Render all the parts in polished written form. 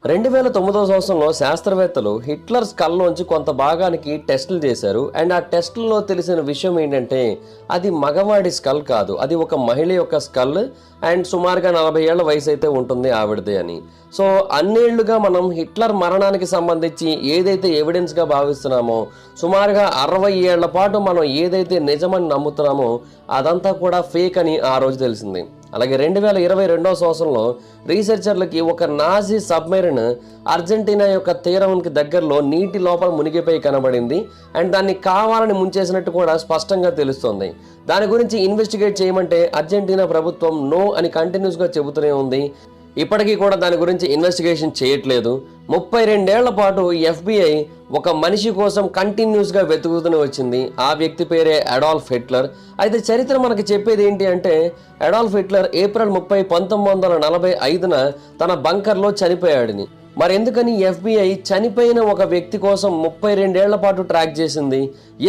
2009వ సంవత్సరంలో శాస్త్రవేత్తలు హిట్లర్ స్కల్లోంచి కొంత భాగానికి టెస్టులు చేశారు. అండ్ ఆ టెస్టుల్లో తెలిసిన విషయం ఏంటంటే అది మగవాడి స్కల్ కాదు, అది ఒక మహిళ యొక్క స్కల్. అండ్ సుమారుగా 40 ఏళ్ల వయసు అయితే ఉంటుంది ఆవిడదే అని. సో అన్నేళ్లుగా మనం హిట్లర్ మరణానికి సంబంధించి ఏదైతే ఎవిడెన్స్గా భావిస్తున్నామో, సుమారుగా 60 ఏళ్ల పాటు మనం ఏదైతే నిజమని నమ్ముతున్నామో అదంతా కూడా ఫేక్ అని ఆ రోజు తెలిసింది. అలాగే 2022వ సంవత్సరంలో రీసెర్చర్లకి ఒక నాజీ సబ్మెరీన్ అర్జెంటీనా యొక్క తీరానికి దగ్గరలో నీటి లోపల మునిగిపోయి కనబడింది. అండ్ దాన్ని కావాలని ముంచేసినట్టు కూడా స్పష్టంగా తెలుస్తోంది. దాని గురించి ఇన్వెస్టిగేట్ చేయమంటే అర్జెంటీనా ప్రభుత్వం నో అని కంటిన్యూస్గా చెబుతూనే ఉంది. ఇప్పటికీ కూడా దాని గురించి ఇన్వెస్టిగేషన్ చేయట్లేదు. 32 ఏళ్ల పాటు FBI ఒక మనిషి కోసం కంటిన్యూస్గా వెతుకుతూనే వచ్చింది. ఆ వ్యక్తి పేరే అడాల్ఫ్ హిట్లర్. అయితే చరిత్ర మనకి చెప్పేది ఏంటి అంటే అడాల్ఫ్ హిట్లర్ ఏప్రిల్ 30, 1945న తన బంకర్లో చనిపోయాడని. మరి ఎందుకని FBI చనిపోయిన ఒక వ్యక్తి కోసం 32 ఏళ్ల పాటు ట్రాక్ చేసింది?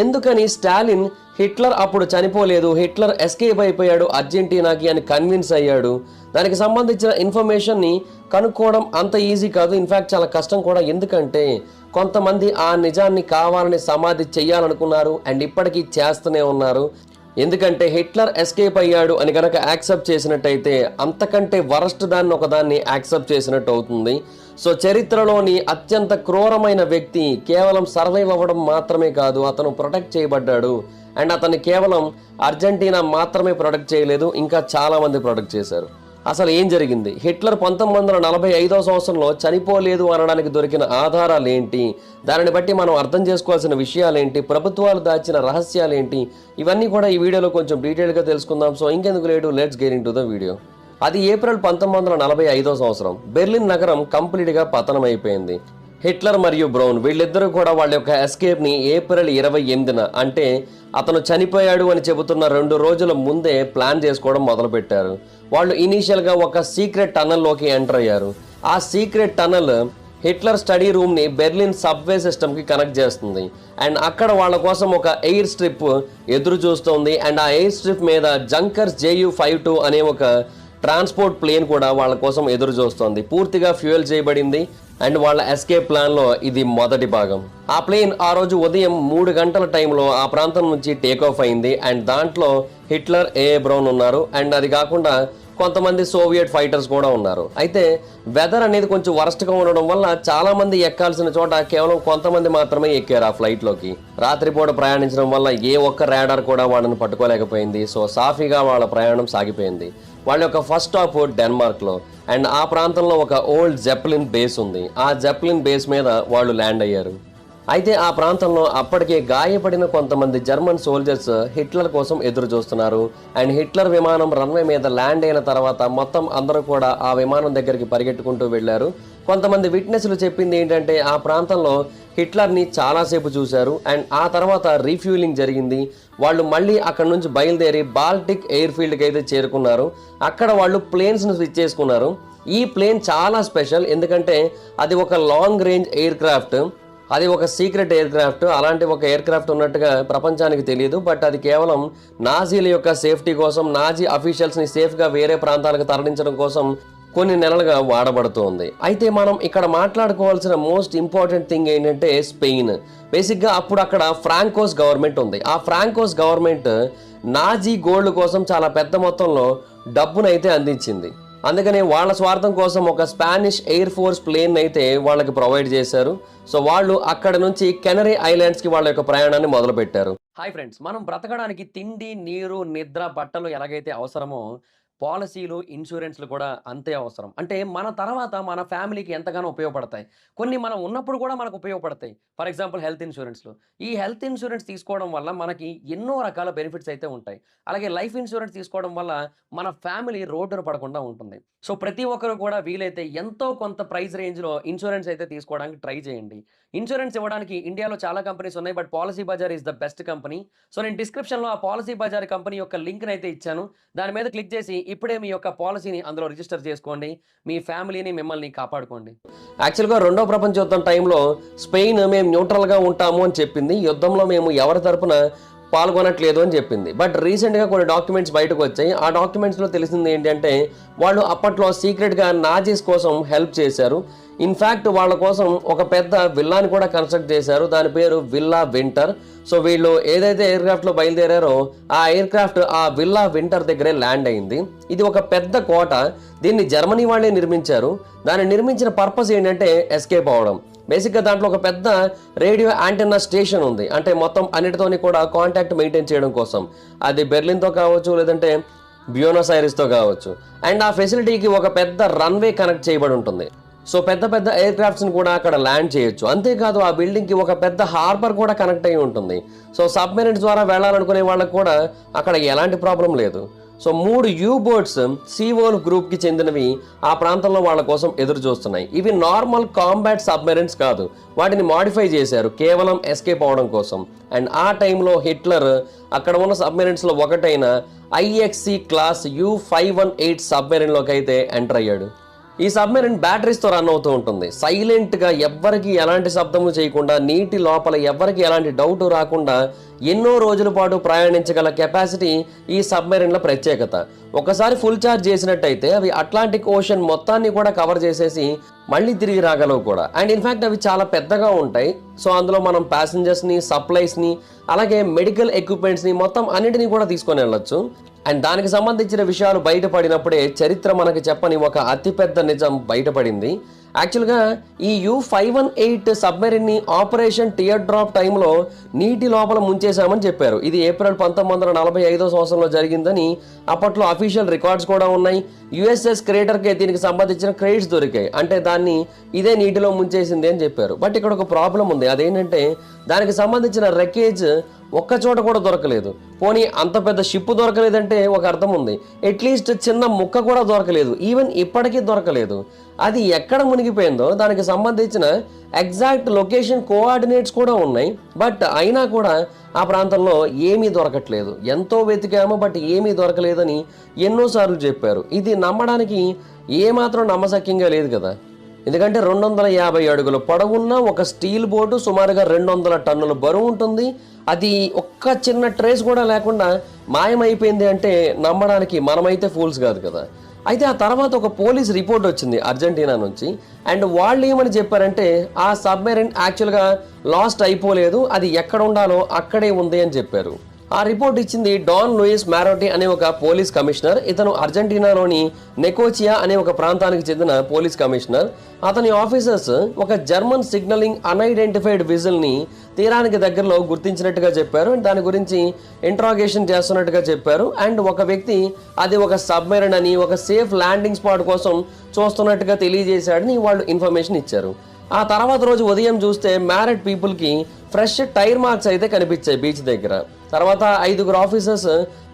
ఎందుకని స్టాలిన్ హిట్లర్ అప్పుడు చనిపోలేదు, హిట్లర్ ఎస్కేప్ అయిపోయాడు అర్జెంటీనాకి అని కన్విన్స్ అయ్యాడు? దానికి సంబంధించిన ఇన్ఫర్మేషన్ని కనుక్కోవడం అంత ఈజీ కాదు, ఇన్ఫ్యాక్ట్ చాలా కష్టం కూడా. ఎందుకంటే కొంతమంది ఆ నిజాన్ని కావాలని సమాధి చెయ్యాలనుకున్నారు అండ్ ఇప్పటికీ చేస్తూనే ఉన్నారు. ఎందుకంటే హిట్లర్ ఎస్కేప్ అయ్యాడు అని కనుక యాక్సెప్ట్ చేసినట్టయితే అంతకంటే వరస్ట్ దాన్ని ఒకదాన్ని యాక్సెప్ట్ చేసినట్టు అవుతుంది. సో చరిత్రలోని అత్యంత క్రూరమైన వ్యక్తి కేవలం సర్వైవ్ అవ్వడం మాత్రమే కాదు, అతను ప్రొటెక్ట్ చేయబడ్డాడు. అండ్ అతన్ని కేవలం అర్జెంటీనా మాత్రమే ప్రొటెక్ట్ చేయలేదు, ఇంకా చాలా మంది ప్రొటెక్ట్ చేశారు. అసలు ఏం జరిగింది? హిట్లర్ 1945వ సంవత్సరంలో చనిపోలేదు అనడానికి దొరికిన ఆధారాలు ఏంటి? దానిని బట్టి మనం అర్థం చేసుకోవాల్సిన విషయాలేంటి? ప్రభుత్వాలు దాచిన రహస్యాలేంటి? ఇవన్నీ కూడా ఈ వీడియోలో కొంచెం డీటెయిల్గా తెలుసుకుందాం. సో ఇంకెందుకు late, let's get into the video. అది ఏప్రిల్ 1945వ సంవత్సరం. బెర్లిన్ నగరం కంప్లీట్గా పతనం అయిపోయింది. హిట్లర్ మరియు బ్రౌన్ వీళ్ళిద్దరూ కూడా వాళ్ళ యొక్క ఎస్కేప్ని ఏప్రిల్ 28న అంటే అతను చనిపోయాడు అని చెబుతున్న 2 రోజుల ముందే ప్లాన్ చేసుకోవడం మొదలుపెట్టారు. వాళ్ళు ఇనీషియల్గా ఒక సీక్రెట్ టనల్లోకి ఎంటర్ అయ్యారు. ఆ సీక్రెట్ టనల్ హిట్లర్ స్టడీ రూమ్ని బెర్లిన్ సబ్వే సిస్టమ్కి కనెక్ట్ చేస్తుంది. అండ్ అక్కడ వాళ్ళ కోసం ఒక ఎయిర్ స్ట్రిప్ ఎదురు చూస్తుంది. అండ్ ఆ ఎయిర్ స్ట్రిప్ మీద జంకర్స్ JU-52 అనే ఒక ట్రాన్స్పోర్ట్ ప్లేన్ కూడా వాళ్ళ కోసం ఎదురు చూస్తోంది. పూర్తిగా ఫ్యూయల్ చేయబడింది. అండ్ వాళ్ళ ఎస్కేప్ ప్లాన్లో ఇది మొదటి భాగం. ఆ ప్లేన్ ఆ రోజు ఉదయం 3 గంటల టైంలో ఆ ప్రాంతం నుంచి టేక్ ఆఫ్ అయింది. అండ్ దాంట్లో హిట్లర్, బ్రౌన్ ఉన్నారు. అండ్ అది కాకుండా కొంతమంది సోవియట్ ఫైటర్స్ కూడా ఉన్నారు. అయితే వెదర్ అనేది కొంచెం వరస్ట్గా ఉండడం వల్ల చాలా మంది ఎక్కాల్సిన చోట కేవలం కొంతమంది మాత్రమే ఎక్కారు ఆ ఫ్లైట్లోకి. రాత్రిపూట ప్రయాణించడం వల్ల ఏ ఒక్క రాడార్ కూడా వాళ్ళని పట్టుకోలేకపోయింది. సో సాఫీగా వాళ్ళ ప్రయాణం సాగిపోయింది. వాళ్ళ యొక్క ఫస్ట్ స్టాప్ డెన్మార్క్లో. అండ్ ఆ ప్రాంతంలో ఒక ఓల్డ్ జెప్లిన్ బేస్ ఉంది. ఆ జెప్లిన్ బేస్ మీద వాళ్ళు ల్యాండ్ అయ్యారు. అయితే ఆ ప్రాంతంలో అప్పటికే గాయపడిన కొంతమంది జర్మన్ సోల్జర్స్ హిట్లర్ కోసం ఎదురు చూస్తున్నారు. అండ్ హిట్లర్ విమానం రన్వే మీద ల్యాండ్ అయిన తర్వాత మొత్తం అందరూ కూడా ఆ విమానం దగ్గరికి పరిగెట్టుకుంటూ వెళ్ళారు. కొంతమంది విట్నెస్లు చెప్పింది ఏంటంటే ఆ ప్రాంతంలో హిట్లర్ని చాలాసేపు చూశారు. అండ్ ఆ తర్వాత రీఫ్యూలింగ్ జరిగింది. వాళ్ళు మళ్ళీ అక్కడ నుంచి బయలుదేరి బాల్టిక్ ఎయిర్ ఫీల్డ్కి అయితే చేరుకున్నారు. అక్కడ వాళ్ళు ప్లేన్స్ను స్విచ్ చేసుకున్నారు. ఈ ప్లేన్ చాలా స్పెషల్, ఎందుకంటే అది ఒక లాంగ్ రేంజ్ ఎయిర్ క్రాఫ్ట్. అది ఒక సీక్రెట్ ఎయిర్ క్రాఫ్ట్. అలాంటి ఒక ఎయిర్ క్రాఫ్ట్ ఉన్నట్టుగా ప్రపంచానికి తెలియదు. బట్ అది కేవలం నాజీల యొక్క సేఫ్టీ కోసం, నాజీ అఫీషియల్స్ని సేఫ్గా వేరే ప్రాంతాలకు తరలించడం కోసం కొన్ని నెలలుగా వాడబడుతోంది. అయితే మనం ఇక్కడ మాట్లాడుకోవాల్సిన మోస్ట్ ఇంపార్టెంట్ థింగ్ ఏంటంటే స్పెయిన్. బేసిక్గా అప్పుడు అక్కడ ఫ్రాంకోస్ గవర్నమెంట్ ఉంది. ఆ ఫ్రాంకోస్ గవర్నమెంట్ నాజీ గోల్డ్ కోసం చాలా పెద్ద మొత్తంలో డబ్బునైతే అందించింది. అందుకనే వాళ్ళ స్వార్థం కోసం ఒక స్పానిష్ ఎయిర్ ఫోర్స్ ప్లేన్ అయితే వాళ్ళకి ప్రొవైడ్ చేశారు. సో వాళ్ళు అక్కడ నుంచి కెనరీ ఐలాండ్స్కి వాళ్ళ యొక్క ప్రయాణాన్ని మొదలుపెట్టారు. హాయ్ ఫ్రెండ్స్, మనం బ్రతకడానికి తిండి, నీరు, నిద్ర, బట్టలు ఎలాగైతే అవసరమో పాలసీలు, ఇన్సూరెన్స్లు కూడా అంతే అవసరం. అంటే మన తర్వాత మన ఫ్యామిలీకి ఎంతగానో ఉపయోగపడతాయి. కొన్ని మనం ఉన్నప్పుడు కూడా మనకు ఉపయోగపడతాయి. ఫర్ ఎగ్జాంపుల్ హెల్త్ ఇన్సూరెన్స్లు. ఈ హెల్త్ ఇన్సూరెన్స్ తీసుకోవడం వల్ల మనకి ఎన్నో రకాల బెనిఫిట్స్ అయితే ఉంటాయి. అలాగే లైఫ్ ఇన్సూరెన్స్ తీసుకోవడం వల్ల మన ఫ్యామిలీ రోడ్డున పడకుండా ఉంటుంది. సో ప్రతి ఒక్కరు కూడా వీలైతే ఎంతో కొంత ప్రైస్ రేంజ్లో ఇన్సూరెన్స్ అయితే తీసుకోవడానికి ట్రై చేయండి. ఇన్సూరెన్స్ ఇవ్వడానికి ఇండియాలో చాలా కంపెనీస్ ఉన్నాయి, but Policybazaar is the best company. So నేను డిస్క్రిప్షన్లో ఆ పాలసీ బజార్ కంపెనీ యొక్క లింక్ని అయితే ఇచ్చాను. దాని మీద క్లిక్ చేసి ఇప్పుడే మీ యొక్క పాలసీని అందులో రిజిస్టర్ చేసుకోండి. మీ ఫ్యామిలీని, మిమ్మల్ని కాపాడుకోండి. యాక్చువల్గా 2వ ప్రపంచ యుద్ధం టైంలో స్పెయిన్ మేము న్యూట్రల్గా ఉంటాము అని చెప్పింది. యుద్ధంలో మేము ఎవరి తరపున పాల్గొనట్లేదు అని చెప్పింది. బట్ రీసెంట్గా కొన్ని డాక్యుమెంట్స్ బయటకు వచ్చాయి. ఆ డాక్యుమెంట్స్లో తెలిసింది ఏంటంటే వాళ్ళు అప్పట్లో సీక్రెట్గా నాజీస్ కోసం హెల్ప్ చేశారు. ఇన్ఫ్యాక్ట్ వాళ్ళ కోసం ఒక పెద్ద విల్లాని కూడా కన్స్ట్రక్ట్ చేశారు. దాని పేరు విల్లా వింటర్. సో వీళ్ళు ఏదైతే ఎయిర్ క్రాఫ్ట్ లో బయలుదేరారో ఆ ఎయిర్ క్రాఫ్ట్ ఆ విల్లా వింటర్ దగ్గరే ల్యాండ్ అయింది. ఇది ఒక పెద్ద కోట. దీన్ని జర్మనీ వాళ్ళే నిర్మించారు. దాన్ని నిర్మించిన పర్పస్ ఏంటంటే ఎస్కేప్ అవడం. బేసిక్గా దాంట్లో ఒక పెద్ద రేడియో యాంటెన్నా స్టేషన్ ఉంది. అంటే మొత్తం అన్నిటితోని కూడా కాంటాక్ట్ మెయింటైన్ చేయడం కోసం. అది బెర్లిన్తో కావచ్చు, లేదంటే బ్యూనస్ ఐరిస్తో కావచ్చు. అండ్ ఆ ఫెసిలిటీకి ఒక పెద్ద రన్వే కనెక్ట్ చేయబడి ఉంటుంది. సో పెద్ద పెద్ద ఎయిర్ క్రాఫ్ట్స్ని కూడా అక్కడ ల్యాండ్ చేయొచ్చు. అంతేకాదు ఆ బిల్డింగ్కి ఒక పెద్ద హార్బర్ కూడా కనెక్ట్ అయి ఉంటుంది. సో సబ్మెరైన్స్ ద్వారా వెళ్ళాలనుకునే వాళ్ళకి కూడా అక్కడ ఎలాంటి ప్రాబ్లం లేదు. సో 3 యూ బోట్స్ సీవోల్ గ్రూప్కి చెందినవి ఆ ప్రాంతంలో వాళ్ళ కోసం ఎదురు చూస్తున్నాయి. ఇవి నార్మల్ కాంబాట్ సబ్మెరైన్స్ కాదు, వాటిని మాడిఫై చేశారు కేవలం ఎస్కేప్ అవడం కోసం. అండ్ ఆ టైంలో హిట్లర్ అక్కడ ఉన్న సబ్మెరైన్స్లో ఒకటైన IXC క్లాస్ U-518 సబ్మెరైన్లోకి అయితే ఎంటర్ అయ్యాడు. ఈ సబ్మెరైన్ బ్యాటరీస్తో రన్ అవుతూ ఉంటుంది. సైలెంట్గా ఎవ్వరికి ఎలాంటి శబ్దము చేయకుండా, నీటి లోపల ఎవ్వరికి ఎలాంటి డౌట్ రాకుండా ఎన్నో రోజుల పాటు ప్రయాణించగల కెపాసిటీ ఈ సబ్మెరైన్ల ప్రత్యేకత. ఒకసారి ఫుల్ ఛార్జ్ చేసినట్టయితే అవి అట్లాంటిక్ ఓషన్ మొత్తాన్ని కూడా కవర్ చేసేసి మళ్ళీ తిరిగి రాగలవు కూడా. అండ్ ఇన్ఫ్యాక్ట్ అవి చాలా పెద్దగా ఉంటాయి. సో అందులో మనం ప్యాసింజర్స్ని, సప్లైస్ని, అలాగే మెడికల్ ఎక్విప్మెంట్స్ని మొత్తం అన్నిటినీ కూడా తీసుకొని వెళ్ళొచ్చు. అండ్ దానికి సంబంధించిన విషయాలు బయటపడినప్పుడే చరిత్ర మనకి చెప్పని ఒక అతిపెద్ద నిజం బయటపడింది. యాక్చువల్గా ఈ U-518 సబ్మెరైన్ని ఆపరేషన్ టియర్ డ్రాప్ టైంలో నీటి లోపల ముంచేశామని చెప్పారు. ఇది ఏప్రిల్ 1945 సంవత్సరంలో జరిగిందని అప్పట్లో అఫీషియల్ రికార్డ్స్ కూడా ఉన్నాయి. USS క్రేటర్కే దీనికి సంబంధించిన క్రెడిట్స్ దొరికాయి. అంటే దాన్ని ఇదే నీటిలో ముంచేసింది అని చెప్పారు. బట్ ఇక్కడ ఒక ప్రాబ్లం ఉంది. అదేంటంటే దానికి సంబంధించిన రెకేజ్ ఒక్క చోట కూడా దొరకలేదు. పోనీ అంత పెద్ద షిప్ దొరకలేదంటే ఒక అర్థం ఉంది. అట్లీస్ట్ చిన్న ముక్క కూడా దొరకలేదు. ఈవెన్ ఇప్పటికీ దొరకలేదు. అది ఎక్కడ మునిగిపోయిందో దానికి సంబంధించిన ఎగ్జాక్ట్ లొకేషన్ కోఆర్డినేట్స్ కూడా ఉన్నాయి. బట్ అయినా కూడా ఆ ప్రాంతంలో ఏమీ దొరకట్లేదు. ఎంతో వెతికామో బట్ ఏమీ దొరకలేదని ఎన్నోసార్లు చెప్పారు. ఇది నమ్మడానికి ఏమాత్రం నమ్మశక్యంగా లేదు కదా. ఎందుకంటే 250 అడుగుల పొడవున్న ఒక స్టీల్ బోటు సుమారుగా 200 టన్నుల బరువు ఉంటుంది. అది ఒక్క చిన్న ట్రేస్ కూడా లేకుండా మాయమైపోయింది అంటే నమ్మడానికి మనమైతే ఫూల్స్ కాదు కదా. అయితే ఆ తర్వాత ఒక పోలీస్ రిపోర్ట్ వచ్చింది అర్జెంటీనా నుంచి. అండ్ వాళ్ళు ఏమని చెప్పారంటే ఆ సబ్మెరైన్ యాక్చువల్గా లాస్ట్ అయిపోలేదు, అది ఎక్కడ ఉండాలో అక్కడే ఉంది అని చెప్పారు. ఆ రిపోర్ట్ ఇచ్చింది డాన్ లూయిస్ మారోటి అనే ఒక పోలీస్ కమిషనర్. ఇతను అర్జెంటీనాలోని నెకోచియా అనే ఒక ప్రాంతానికి చెందిన పోలీస్ కమిషనర్. అతని ఆఫీసర్స్ ఒక జర్మన్ సిగ్నలింగ్ అన్ఐడెంటిఫైడ్ విజిల్ని తీరానికి దగ్గరలో గుర్తించినట్టుగా చెప్పారు. దాని గురించి ఇంట్రాగేషన్ చేస్తున్నట్టుగా చెప్పారు. అండ్ ఒక వ్యక్తి అది ఒక సబ్మెరైన్ అని, ఒక సేఫ్ ల్యాండింగ్ స్పాట్ కోసం చూస్తున్నట్టుగా తెలియజేశాడని వాళ్ళు ఇన్ఫర్మేషన్ ఇచ్చారు. ఆ తర్వాత రోజు ఉదయం చూస్తే మ్యారెడ్ పీపుల్కి ఫ్రెష్ టైర్ మార్క్స్ అయితే కనిపించాయి బీచ్ దగ్గర. తర్వాత 5 ఆఫీసర్స్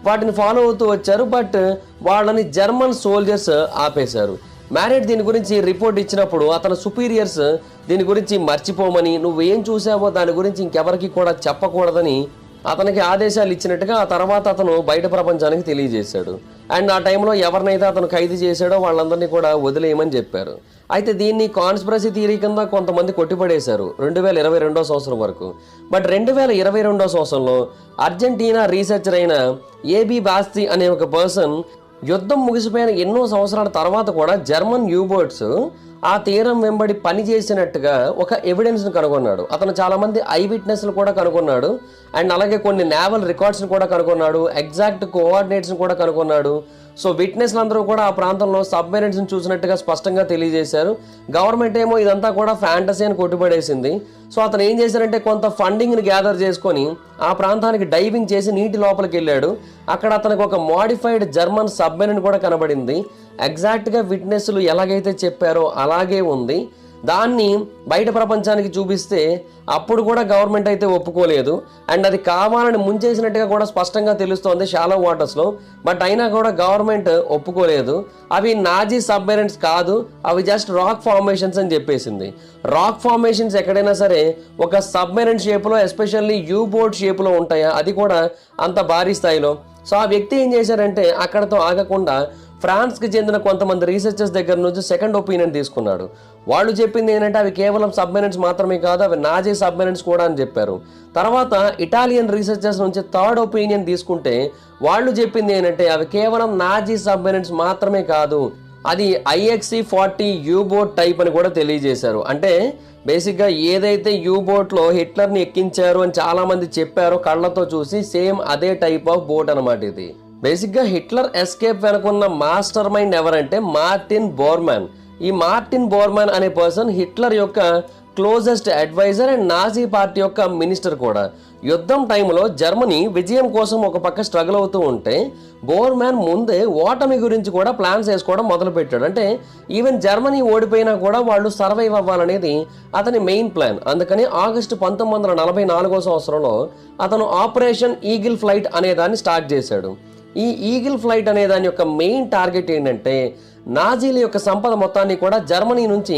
వాటిని ఫాలో అవుతూ వచ్చారు. బట్ వాళ్ళని జర్మన్ సోల్జర్స్ ఆపేశారు. మ్యారెడ్ దీని గురించి రిపోర్ట్ ఇచ్చినప్పుడు అతని సుపీరియర్స్ దీని గురించి మర్చిపోమని, నువ్వేం చూసావో దాని గురించి ఇంకెవరికి కూడా చెప్పకూడదని అతనికి ఆదేశాలు ఇచ్చినట్టుగా ఆ తర్వాత అతను బయట ప్రపంచానికి తెలియజేశాడు. అండ్ ఆ టైంలో ఎవరినైతే అతను ఖైదు చేశాడో వాళ్ళందరినీ కూడా వదిలేయమని చెప్పారు. అయితే దీన్ని కాన్స్పిరసీ థియరీ కింద కొంతమంది కొట్టిపడేశారు 2022 సంవత్సరం వరకు. బట్ 2022 సంవత్సరంలో అర్జెంటీనా రీసెర్చర్ అయిన ఏబి బాస్తి అనే ఒక పర్సన్ యుద్ధం ముగిసిపోయిన ఎన్నో సంవత్సరాల తర్వాత కూడా జర్మన్ యూబోట్స్ ఆ తీరం వెంబడి పని చేసినట్టుగా ఒక ఎవిడెన్స్ని కనుగొన్నాడు. అతను చాలామంది ఐ విట్నెస్లు కూడా కనుగొన్నాడు. అండ్ అలాగే కొన్ని నేవల్ రికార్డ్స్ని కూడా కనుగొన్నాడు. ఎగ్జాక్ట్ కోఆర్డినేట్స్ని కూడా కనుగొన్నాడు. సో విట్నెస్లు అందరూ కూడా ఆ ప్రాంతంలో సబ్మెరైన్స్ని చూసినట్టుగా స్పష్టంగా తెలియజేశారు. గవర్నమెంట్ ఏమో ఇదంతా కూడా ఫ్యాంటసీ అని కొట్టిపడేసింది. సో అతను ఏం చేశారంటే కొంత ఫండింగ్ని గ్యాదర్ చేసుకొని ఆ ప్రాంతానికి డైవింగ్ చేసి నీటి లోపలికి వెళ్ళాడు. అక్కడ అతనికి ఒక మోడిఫైడ్ జర్మన్ సబ్మెరైన్ కూడా కనబడింది. ఎగ్జాక్ట్గా విట్నెస్లు ఎలాగైతే చెప్పారో అలాగే ఉంది. దాన్ని బయట ప్రపంచానికి చూపిస్తే అప్పుడు కూడా గవర్నమెంట్ అయితే ఒప్పుకోలేదు. అండ్ అది కావాలని ముంచేసినట్టుగా కూడా స్పష్టంగా తెలుస్తోంది షాలో వాటర్స్లో. బట్ అయినా కూడా గవర్నమెంట్ ఒప్పుకోలేదు. అవి నాజీ సబ్మెరైన్స్ కాదు, అవి జస్ట్ రాక్ ఫార్మేషన్స్ అని చెప్పేసింది. రాక్ ఫార్మేషన్స్ ఎక్కడైనా సరే ఒక సబ్మెరైన్ షేప్లో, ఎస్పెషల్లీ యూ బోట్ షేప్లో ఉంటాయా, అది కూడా అంత భారీ స్థాయిలో. సో ఆ వ్యక్తి ఏం చేశారంటే అక్కడతో ఆగకుండా ఫ్రాన్స్కి చెందిన కొంతమంది రీసెర్చర్స్ దగ్గర నుంచి సెకండ్ ఒపీనియన్ తీసుకున్నాడు. వాళ్ళు చెప్పింది ఏంటంటే అవి కేవలం సబ్మెరైన్స్ మాత్రమే కాదు, అవి నాజీ సబ్మెరైన్స్ కూడా అని చెప్పారు. తర్వాత ఇటాలియన్ రీసెర్చర్స్ నుంచి థర్డ్ ఒపీనియన్ తీసుకుంటే వాళ్ళు చెప్పింది ఏంటంటే అవి కేవలం నాజీ సబ్మెరైన్స్ మాత్రమే కాదు, అది IXC-40 యూబోట్ టైప్ అని కూడా తెలియజేశారు. అంటే బేసిక్గా ఏదైతే యూబోట్లో హిట్లర్ని ఎక్కించారు అని చాలా మంది చెప్పారో కళ్ళతో చూసి, సేమ్ అదే టైప్ ఆఫ్ బోట్ అనమాట ఇది. బేసిక్గా హిట్లర్ ఎస్కేప్ వెనుకున్న మాస్టర్ మైండ్ ఎవరంటే మార్టిన్ బోర్మాన్. ఈ మార్టిన్ బోర్మాన్ అనే పర్సన్ హిట్లర్ యొక్క closest adviser and Nazi party యొక్క మినిస్టర్ కూడా. యుద్ధం టైంలో జర్మనీ విజయం కోసం ఒక పక్క స్ట్రగుల్ అవుతూ ఉంటే బోర్మాన్ ముందే ఓటమి గురించి కూడా ప్లాన్స్ వేసుకోవడం మొదలుపెట్టాడు. అంటే ఈవెన్ జర్మనీ ఓడిపోయినా కూడా వాళ్ళు సర్వైవ్ అవ్వాలనేది అతని మెయిన్ ప్లాన్. అందుకని ఆగస్టు 1944 సంవత్సరంలో అతను ఆపరేషన్ ఈగిల్ ఫ్లైట్ అనే దాన్ని స్టార్ట్ చేశాడు. ఈ ఈగిల్ ఫ్లైట్ అనే దాని యొక్క మెయిన్ టార్గెట్ ఏంటంటే నాజీల యొక్క సంపద మొత్తాన్ని కూడా జర్మనీ నుంచి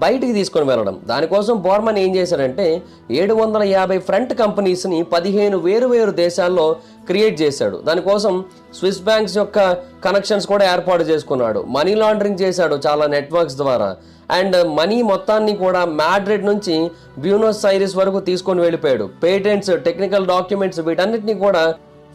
బయటికి తీసుకొని వెళ్ళడం. దానికోసం బోర్మన్ ఏం చేశాడంటే 750 ఫ్రంట్ కంపెనీస్ని 15 వేరు దేశాల్లో క్రియేట్ చేశాడు. దానికోసం స్విస్ బ్యాంక్స్ యొక్క కనెక్షన్స్ కూడా ఏర్పాటు చేసుకున్నాడు. మనీ లాండరింగ్ చేశాడు చాలా నెట్వర్క్స్ ద్వారా. అండ్ మనీ మొత్తాన్ని కూడా మాడ్రిడ్ నుంచి బ్యూనస్ ఐరిస్ వరకు తీసుకొని వెళ్ళిపోయాడు. పేటెంట్స్, టెక్నికల్ డాక్యుమెంట్స్ వీటన్నిటిని కూడా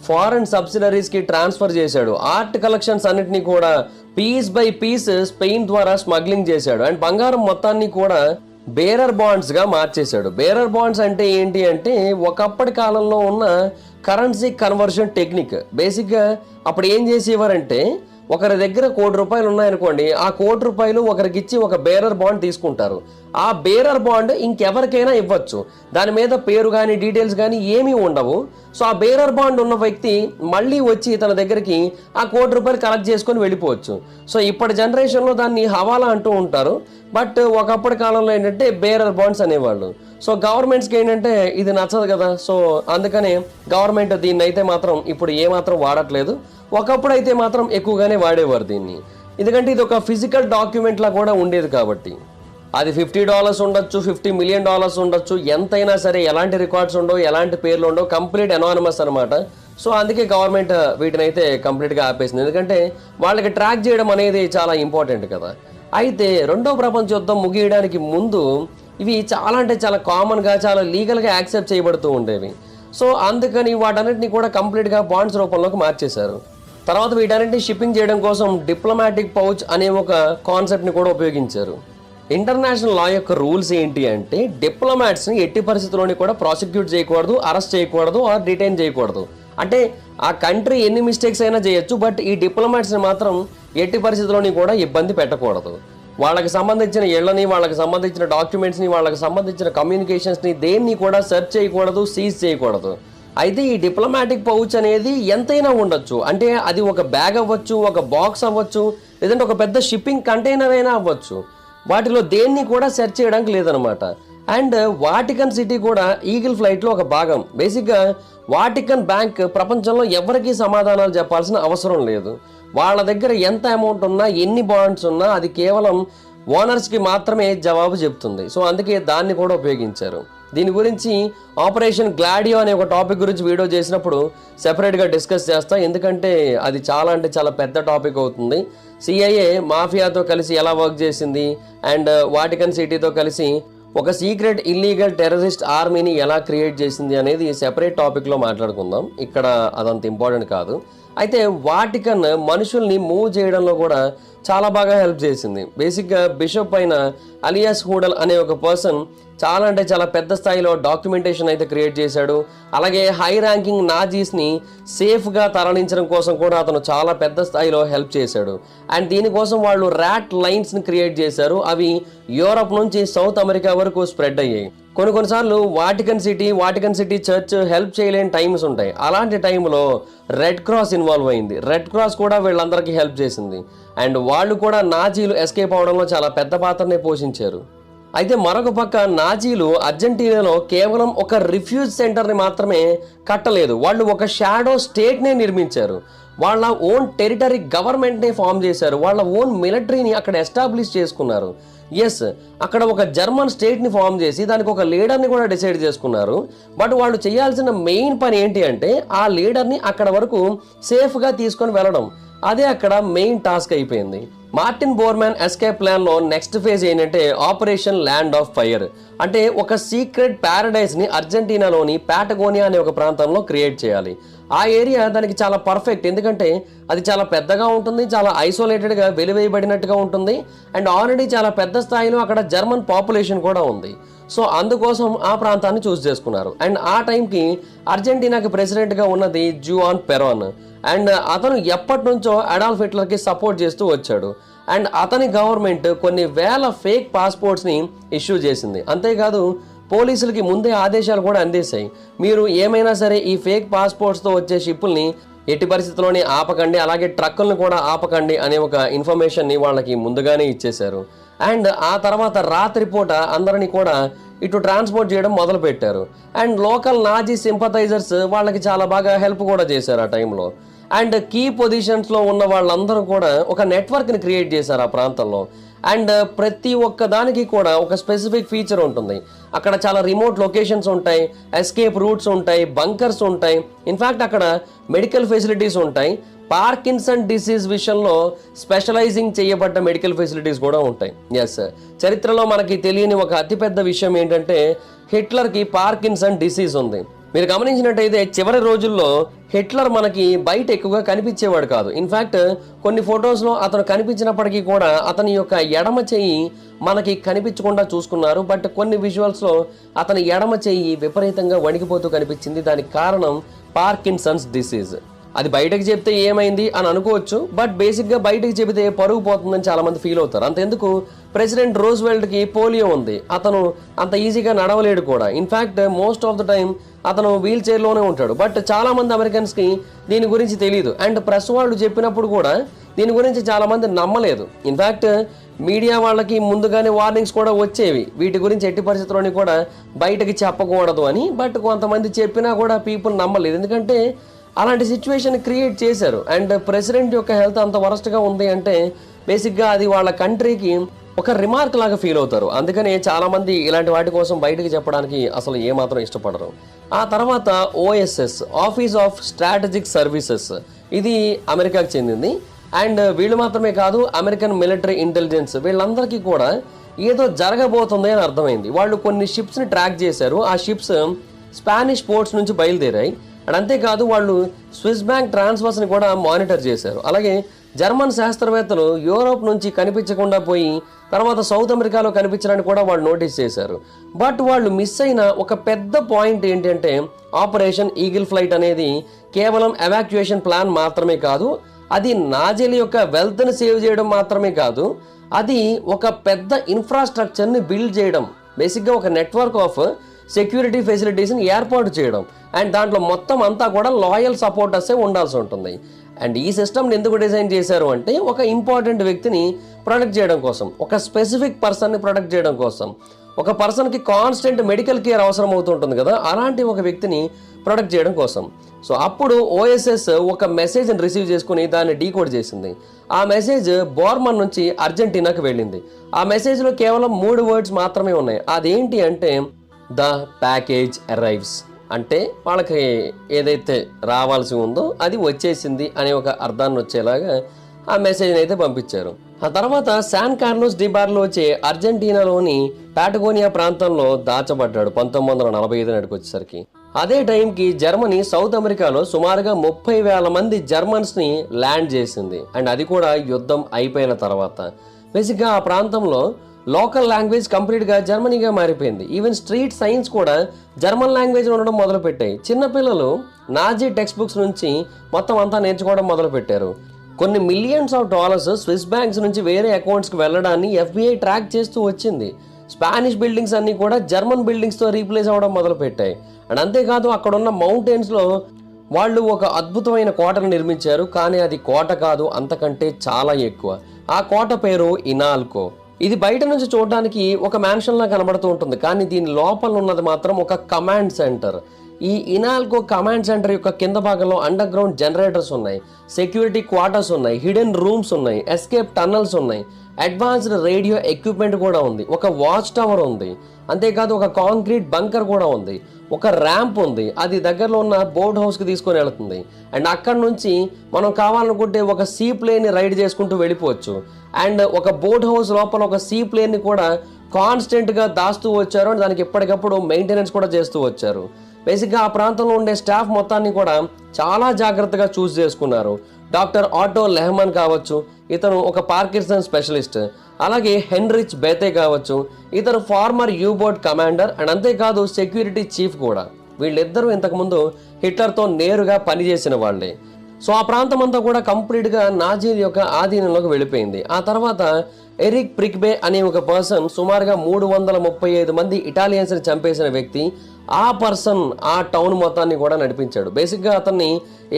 ఫారెన్ సబ్సిడరీస్కి ట్రాన్స్ఫర్ చేశాడు. ఆర్ట్ కలెక్షన్స్ అన్నిటినీ కూడా పీస్ బై పీస్ స్పెయిన్ ద్వారా స్మగ్లింగ్ చేశాడు. అండ్ బంగారం మొత్తాన్ని కూడా బేరర్ బాండ్స్గా మార్చేశాడు. బేరర్ బాండ్స్ అంటే ఏంటి అంటే ఒకప్పటి కాలంలో ఉన్న కరెన్సీ కన్వర్షన్ టెక్నిక్. బేసిక్గా అప్పుడు ఏం చేసేవారంటే ఒకరి దగ్గర ₹1,00,00,000 ఉన్నాయనుకోండి, ఆ ₹1,00,00,000 ఒకరికి ఇచ్చి ఒక బేరర్ బాండ్ తీసుకుంటారు. ఆ బేరర్ బాండ్ ఇంకెవరికైనా ఇవ్వచ్చు. దాని మీద పేరు కానీ డీటెయిల్స్ కానీ ఏమీ ఉండవు. సో ఆ బేరర్ బాండ్ ఉన్న వ్యక్తి మళ్ళీ వచ్చి తన దగ్గరికి ఆ ₹1,00,00,000 కలెక్ట్ చేసుకొని వెళ్ళిపోవచ్చు. సో ఇప్పటి జనరేషన్లో దాన్ని హవాలా అంటూ ఉంటారు. బట్ ఒకప్పటి కాలంలో ఏంటంటే బేరర్ బాండ్స్ అనేవాళ్ళు. సో గవర్నమెంట్స్కి ఏంటంటే ఇది నచ్చదు కదా. సో అందుకనే గవర్నమెంట్ దీన్ని అయితే మాత్రం ఇప్పుడు ఏమాత్రం వాడట్లేదు. ఒకప్పుడు అయితే మాత్రం ఎక్కువగానే వాడేవారు దీన్ని. ఎందుకంటే ఇది ఒక ఫిజికల్ డాక్యుమెంట్ లా కూడా ఉండేది కాబట్టి. అది $50 ఉండొచ్చు, $50 మిలియన్ ఉండొచ్చు, ఎంతైనా సరే ఎలాంటి రికార్డ్స్ ఉండవు, ఎలాంటి పేర్లు ఉండవు, కంప్లీట్ అనానిమస్ అనమాట. సో అందుకే గవర్నమెంట్ వీటిని అయితే కంప్లీట్గా ఆపేసింది. ఎందుకంటే వాళ్ళకి ట్రాక్ చేయడం అనేది చాలా ఇంపార్టెంట్ కదా. అయితే రెండో ప్రపంచ యుద్ధం ముగియడానికి ముందు ఇవి చాలా అంటే చాలా కామన్గా, చాలా లీగల్గా యాక్సెప్ట్ చేయబడుతూ ఉండేవి. సో అందుకని వాటన్నిటిని కూడా కంప్లీట్గా బాండ్స్ రూపంలోకి మార్చేశారు. తర్వాత వీటన్నిటిని షిప్పింగ్ చేయడం కోసం డిప్లొమాటిక్ పౌచ్ అనే ఒక కాన్సెప్ట్ని కూడా ఉపయోగించారు. ఇంటర్నేషనల్ లా యొక్క రూల్స్ ఏంటి అంటే డిప్లొమాట్స్ని ఎట్టి పరిస్థితుల్లోని కూడా ప్రాసిక్యూట్ చేయకూడదు, అరెస్ట్ చేయకూడదు, ఆర్ డిటైన్ చేయకూడదు. అంటే ఆ కంట్రీ ఎన్ని మిస్టేక్స్ అయినా చేయొచ్చు, బట్ ఈ డిప్లొమాట్స్ని మాత్రం ఎట్టి పరిస్థితుల్లోని కూడా ఇబ్బంది పెట్టకూడదు. వాళ్ళకి సంబంధించిన ఇళ్లని, వాళ్ళకి సంబంధించిన డాక్యుమెంట్స్ని, వాళ్ళకి సంబంధించిన కమ్యూనికేషన్స్ని దేన్ని కూడా సెర్చ్ చేయకూడదు, సీజ్ చేయకూడదు. అయితే ఈ డిప్లొమాటిక్ పౌచ్ అనేది ఎంతైనా ఉండొచ్చు. అంటే అది ఒక బ్యాగ్ అవ్వచ్చు, ఒక బాక్స్ అవ్వచ్చు, లేదంటే ఒక పెద్ద షిప్పింగ్ కంటైనర్ అయినా అవ్వచ్చు. వాటిలో దేన్ని కూడా సెర్చ్ చేయడానికి లేదనమాట. అండ్ వాటికన్ సిటీ కూడా ఈగిల్ ఫ్లైట్లో ఒక భాగం. బేసిక్గా వాటికన్ బ్యాంక్ ప్రపంచంలో ఎవరికీ సమాధానాలు చెప్పాల్సిన అవసరం లేదు. వాళ్ళ దగ్గర ఎంత అమౌంట్ ఉన్నా, ఎన్ని బాండ్స్ ఉన్నా అది కేవలం ఓనర్స్కి మాత్రమే జవాబు చెప్తుంది. సో అందుకే దాన్ని కూడా ఉపయోగించారు. దీని గురించి ఆపరేషన్ గ్లాడియో అనే ఒక టాపిక్ గురించి వీడియో చేసినప్పుడు సెపరేట్గా డిస్కస్ చేస్తా. ఎందుకంటే అది చాలా అంటే చాలా పెద్ద టాపిక్ అవుతుంది. CIA మాఫియాతో కలిసి ఎలా వర్క్ చేసింది, అండ్ వాటికన్ సిటీతో కలిసి ఒక సీక్రెట్ ఇల్లీగల్ టెర్రరిస్ట్ ఆర్మీని ఎలా క్రియేట్ చేసింది అనేది సెపరేట్ టాపిక్లో మాట్లాడుకుందాం. ఇక్కడ అదంత ఇంపార్టెంట్ కాదు. అయితే వాటికన్ మనుషుల్ని మూవ్ చేయడంలో కూడా చాలా బాగా హెల్ప్ చేసింది. బేసిక్గా బిషప్ అయిన అలియాస్ హూడల్ అనే ఒక పర్సన్ చాలా అంటే చాలా పెద్ద స్థాయిలో డాక్యుమెంటేషన్ అయితే క్రియేట్ చేశాడు. అలాగే హై ర్యాంకింగ్ నాజీస్ని సేఫ్గా తరలించడం కోసం కూడా అతను చాలా పెద్ద స్థాయిలో హెల్ప్ చేశాడు. అండ్ దీనికోసం వాళ్ళు ర్యాట్ లైన్స్ని క్రియేట్ చేశారు. అవి యూరప్ నుంచి సౌత్ అమెరికా వరకు స్ప్రెడ్ అయ్యాయి. కొన్నిసార్లు వాటికన్ సిటీ చర్చ్ హెల్ప్ చేయలేని టైమ్స్ ఉంటాయి. అలాంటి టైంలో రెడ్ క్రాస్ ఇన్వాల్వ్ అయింది. రెడ్ క్రాస్ కూడా వీళ్ళందరికీ హెల్ప్ చేసింది. అండ్ వాళ్ళు కూడా నాజీలు ఎస్కేప్ అవడంలో చాలా పెద్ద పాత్రనే పోషించారు. అయితే మరొక పక్క నాజీలు అర్జెంటీనాలో కేవలం ఒక రిఫ్యూజ్ సెంటర్ని మాత్రమే కట్టలేదు, వాళ్ళు ఒక షాడో స్టేట్నే నిర్మించారు. వాళ్ళ ఓన్ టెరిటరీ గవర్నమెంట్ని ఫామ్ చేశారు. వాళ్ళ ఓన్ మిలిటరీని అక్కడ ఎస్టాబ్లిష్ చేసుకున్నారు. ఎస్, అక్కడ ఒక జర్మన్ స్టేట్ని ఫామ్ చేసి దానికి ఒక లీడర్ని కూడా డిసైడ్ చేసుకున్నారు. బట్ వాళ్ళు చేయాల్సిన మెయిన్ పని ఏంటి అంటే ఆ లీడర్ని అక్కడ వరకు సేఫ్గా తీసుకొని వెళ్ళడం. అదే అక్కడ మెయిన్ టాస్క్ అయిపోయింది. మార్టిన్ బోర్మాన్ ఎస్కేప్ ప్లాన్లో నెక్స్ట్ ఫేజ్ ఏంటంటే ఆపరేషన్ ల్యాండ్ ఆఫ్ ఫైర్. అంటే ఒక సీక్రెట్ ప్యారడైజ్ని అర్జెంటీనాలోని పాటగోనియా అనే ఒక ప్రాంతంలో క్రియేట్ చేయాలి. ఆ ఏరియా దానికి చాలా పర్ఫెక్ట్. ఎందుకంటే అది చాలా పెద్దగా ఉంటుంది, చాలా ఐసోలేటెడ్గా వెలివేయబడినట్టుగా ఉంటుంది, అండ్ ఆల్రెడీ చాలా పెద్ద స్థాయిలో అక్కడ జర్మన్ పాపులేషన్ కూడా ఉంది. సో అందుకోసం ఆ ప్రాంతాన్ని చూస్ చేసుకున్నారు. అండ్ ఆ టైంకి అర్జెంటీనాకి ప్రెసిడెంట్గా ఉన్నది జువాన్ పెరోన్. అండ్ అతను ఎప్పటి నుంచో అడాల్ఫ్ హిట్లర్కి సపోర్ట్ చేస్తూ వచ్చాడు. అండ్ అతని గవర్నమెంట్ కొన్ని వేల ఫేక్ పాస్పోర్ట్స్ని ఇష్యూ చేసింది. అంతేకాదు పోలీసులకి ముందే ఆదేశాలు కూడా అందేశాయి, మీరు ఏమైనా సరే ఈ ఫేక్ పాస్పోర్ట్స్తో వచ్చే షిప్పుల్ని ఎట్టి పరిస్థితుల్లోనే ఆపకండి, అలాగే ట్రక్కులను కూడా ఆపకండి అనే ఒక ఇన్ఫర్మేషన్ని వాళ్ళకి ముందుగానే ఇచ్చేశారు. అండ్ ఆ తర్వాత రాత్రిపూట అందరినీ కూడా ఇటు ట్రాన్స్పోర్ట్ చేయడం మొదలు పెట్టారు. అండ్ లోకల్ నాజీ సింపథైజర్స్ వాళ్ళకి చాలా బాగా హెల్ప్ కూడా చేశారు ఆ టైంలో. అండ్ కీ పొజిషన్స్లో ఉన్న వాళ్ళందరూ కూడా ఒక నెట్వర్క్ని క్రియేట్ చేశారు ఆ ప్రాంతంలో. అండ్ ప్రతి ఒక్క దానికి కూడా ఒక స్పెసిఫిక్ ఫీచర్ ఉంటుంది. అక్కడ చాలా రిమోట్ లొకేషన్స్ ఉంటాయి, ఎస్కేప్ రూట్స్ ఉంటాయి, బంకర్స్ ఉంటాయి, ఇన్ఫ్యాక్ట్ అక్కడ మెడికల్ ఫెసిలిటీస్ ఉంటాయి. పార్కిన్సన్ డిసీజ్ విషయంలో స్పెషలైజింగ్ చేయబడ్డ మెడికల్ ఫెసిలిటీస్ కూడా ఉంటాయి. ఎస్, చరిత్రలో మనకి తెలియని ఒక అతిపెద్ద విషయం ఏంటంటే హిట్లర్కి పార్కిన్సన్ డిసీజ్ ఉంది. మీరు గమనించినట్టయితే చివరి రోజుల్లో హిట్లర్ మనకి బయట ఎక్కువగా కనిపించేవాడు కాదు. ఇన్ఫ్యాక్ట్ కొన్ని ఫొటోస్లో అతను కనిపించినప్పటికీ కూడా అతని యొక్క ఎడమ చెయ్యి మనకి కనిపించకుండా చూసుకున్నారు. బట్ కొన్ని విజువల్స్లో అతని ఎడమ చెయ్యి విపరీతంగా వణికిపోతూ కనిపించింది. దానికి కారణం పార్కిన్సన్స్ డిసీజ్. అది బయటకు చెప్తే ఏమైంది అని అనుకోవచ్చు, బట్ బేసిక్గా బయటకు చెబితే పరుగు పోతుందని చాలా మంది ఫీల్ అవుతారు. అంతెందుకు, ప్రెసిడెంట్ రూజ్వెల్ట్కి పోలియో ఉంది, అతను అంత ఈజీగా నడవలేడు కూడా. In fact most of the time అతను వీల్ చైర్లోనే ఉంటాడు. బట్ చాలా మంది అమెరికన్స్కి దీని గురించి తెలియదు. అండ్ ప్రెస్ వాళ్ళు చెప్పినప్పుడు కూడా దీని గురించి చాలా మంది నమ్మలేదు. ఇన్ఫ్యాక్ట్ మీడియా వాళ్ళకి ముందుగానే వార్నింగ్స్ కూడా వచ్చేవి, వీటి గురించి ఎట్టి పరిస్థితుల్లోని కూడా బయటకి చెప్పకూడదు అని. బట్ కొంతమంది చెప్పినా కూడా పీపుల్ నమ్మలేదు, ఎందుకంటే అలాంటి సిచ్యువేషన్ క్రియేట్ చేశారు. అండ్ ప్రెసిడెంట్ యొక్క హెల్త్ అంత వరస్ట్గా ఉంది అంటే బేసిక్గా అది వాళ్ళ కంట్రీకి ఒక రిమార్క్ లాగా ఫీల్ అవుతారు. అందుకని చాలామంది ఇలాంటి వాటి కోసం బయటకు చెప్పడానికి అసలు ఏమాత్రం ఇష్టపడరు. ఆ తర్వాత OSS, office of strategic services, ఇది అమెరికాకు చెందింది. అండ్ వీళ్ళు మాత్రమే కాదు, అమెరికన్ మిలిటరీ ఇంటెలిజెన్స్ వీళ్ళందరికీ కూడా ఏదో జరగబోతుంది అని అర్థమైంది. వాళ్ళు కొన్ని షిప్స్ని ట్రాక్ చేశారు. ఆ షిప్స్ స్పానిష్ పోర్ట్స్ నుంచి బయలుదేరాయి. అండ్ అంతేకాదు వాళ్ళు స్విస్ బ్యాంక్ ట్రాన్స్ఫర్స్ని కూడా మానిటర్ చేశారు. అలాగే జర్మన్ శాస్త్రవేత్తలు యూరోప్ నుంచి కనిపించకుండా పోయి తర్వాత సౌత్ అమెరికాలో కనిపించడానికి కూడా వాళ్ళు నోటీస్ చేశారు. బట్ వాళ్ళు మిస్ అయిన ఒక పెద్ద పాయింట్ ఏంటంటే ఆపరేషన్ ఈగిల్ ఫ్లైట్ అనేది కేవలం ఎవాక్యుయేషన్ ప్లాన్ మాత్రమే కాదు, అది నాజీల యొక్క వెల్త్ని సేవ్ చేయడం మాత్రమే కాదు, అది ఒక పెద్ద ఇన్ఫ్రాస్ట్రక్చర్ని బిల్డ్ చేయడం, బేసిక్గా ఒక నెట్వర్క్ ఆఫ్ సెక్యూరిటీ ఫెసిలిటీస్ని ఏర్పాటు చేయడం. అండ్ దాంట్లో మొత్తం అంతా కూడా లాయల్ సపోర్టర్సే ఉండాల్సి ఉంటుంది. అండ్ ఈ సిస్టమ్ని ఎందుకు డిజైన్ చేశారు అంటే ఒక ఇంపార్టెంట్ వ్యక్తిని ప్రొటెక్ట్ చేయడం కోసం, ఒక స్పెసిఫిక్ పర్సన్ని ప్రొటెక్ట్ చేయడం కోసం. ఒక పర్సన్కి కాన్స్టెంట్ మెడికల్ కేర్ అవసరం అవుతుంటుంది కదా, అలాంటి ఒక వ్యక్తిని ప్రొటెక్ట్ చేయడం కోసం. సో అప్పుడు ఓఎస్ఎస్ ఒక మెసేజ్ని రిసీవ్ చేసుకుని దాన్ని డీకోడ్ చేసింది. ఆ మెసేజ్ బోర్మన్ నుంచి అర్జెంటీనాకి వెళ్ళింది. ఆ మెసేజ్లో కేవలం 3 వర్డ్స్ మాత్రమే ఉన్నాయి. అదేంటి అంటే ద ప్యాకేజ్ అరైవ్స్, అంటే వాళ్ళకి ఏదైతే రావాల్సి ఉందో అది వచ్చేసింది అనే ఒక అర్థాన్ని వచ్చేలాగా ఆ మెసేజ్ని అయితే పంపించారు. ఆ తర్వాత శాన్ కార్లోస్ డి బార్లోచే అర్జెంటీనాలోని పాటగోనియా ప్రాంతంలో దాచబడ్డాడు 1945 నాటికి వచ్చేసరికి. అదే టైంకి జర్మనీ సౌత్ అమెరికాలో సుమారుగా 30,000 మంది జర్మన్స్ని ల్యాండ్ చేసింది. అండ్ అది కూడా యుద్ధం అయిపోయిన తర్వాత. బేసిక్గా ఆ ప్రాంతంలో లోకల్ లాంగ్వేజ్ కంప్లీట్గా జర్మనీగా మారిపోయింది. ఈవెన్ స్ట్రీట్ సైన్స్ కూడా జర్మన్ లాంగ్వేజ్ ఉండడం మొదలుపెట్టాయి. చిన్నపిల్లలు నాజీ టెక్స్ట్ బుక్స్ నుంచి మొత్తం అంతా నేర్చుకోవడం మొదలుపెట్టారు. కొన్ని millions of dollars Swiss banks నుంచి వేరే అకౌంట్స్కి వెళ్ళడాన్ని FBI ట్రాక్ చేస్తూ వచ్చింది. స్పానిష్ బిల్డింగ్స్ అన్నీ కూడా జర్మన్ బిల్డింగ్స్తో రీప్లేస్ అవ్వడం మొదలుపెట్టాయి. అండ్ అంతేకాదు అక్కడున్న మౌంటైన్స్లో వాళ్ళు ఒక అద్భుతమైన కోటను నిర్మించారు. కానీ అది కోట కాదు, అంతకంటే చాలా ఎక్కువ. ఆ కోట పేరు ఇనాల్కో. ఇది బయట నుంచి చూడడానికి ఒక మ్యాన్షన్లా కనబడుతూ ఉంటుంది, కానీ దీని లోపల ఉన్నది మాత్రం ఒక కమాండ్ సెంటర్. ఈ ఇనాల్కో కమాండ్ సెంటర్ యొక్క కింద భాగంలో అండర్ గ్రౌండ్ జనరేటర్స్ ఉన్నాయి, సెక్యూరిటీ క్వార్టర్స్ ఉన్నాయి, హిడెన్ రూమ్స్ ఉన్నాయి, ఎస్కేప్ టన్నల్స్ ఉన్నాయి, అడ్వాన్స్డ్ రేడియో ఎక్విప్మెంట్ కూడా ఉంది, ఒక వాచ్ టవర్ ఉంది, అంతేకాదు ఒక కాంక్రీట్ బంకర్ కూడా ఉంది, ఒక ర్యాంప్ ఉంది, అది దగ్గరలో ఉన్న బోట్ హౌస్కి తీసుకొని వెళుతుంది. అండ్ అక్కడ నుంచి మనం కావాలనుకుంటే ఒక సీ ప్లేన్ని రైడ్ చేసుకుంటూ వెళ్ళిపోవచ్చు. అండ్ ఒక బోట్ హౌస్ లోపల ఒక సీ ప్లేన్ని కూడా కాన్స్టెంట్గా దాస్తూ వచ్చారు. అండ్ దానికి ఎప్పటికప్పుడు మెయింటెనెన్స్ కూడా చేస్తూ వచ్చారు. బేసిక్గా ఆ ప్రాంతంలో ఉండే స్టాఫ్ మొత్తాన్ని కూడా చాలా జాగ్రత్తగా చూస్ చేసుకున్నారు. డాక్టర్ ఆటో లెహ్మన్ కావచ్చు, ఇతను ఒక పార్కిన్సన్ స్పెషలిస్ట్. అలాగే హెన్రిచ్ బేతే కావచ్చు, ఇతను ఫార్మర్ యూబోట్ కమాండర్ అండ్ అంతేకాదు సెక్యూరిటీ చీఫ్ కూడా. వీళ్ళిద్దరూ ఇంతకుముందు హిట్లర్తో నేరుగా పనిచేసిన వాళ్ళే. సో ఆ ప్రాంతం అంతా కూడా కంప్లీట్గా నాజీల యొక్క ఆధీనంలోకి వెళ్ళిపోయింది. ఆ తర్వాత ఎరిక్ ప్రిక్బే అనే ఒక పర్సన్ సుమారుగా 335 మంది ఇటాలియన్స్ని చంపేసిన వ్యక్తి. ఆ పర్సన్ ఆ టౌన్ మొత్తాన్ని కూడా నడిపించాడు. బేసిక్గా అతన్ని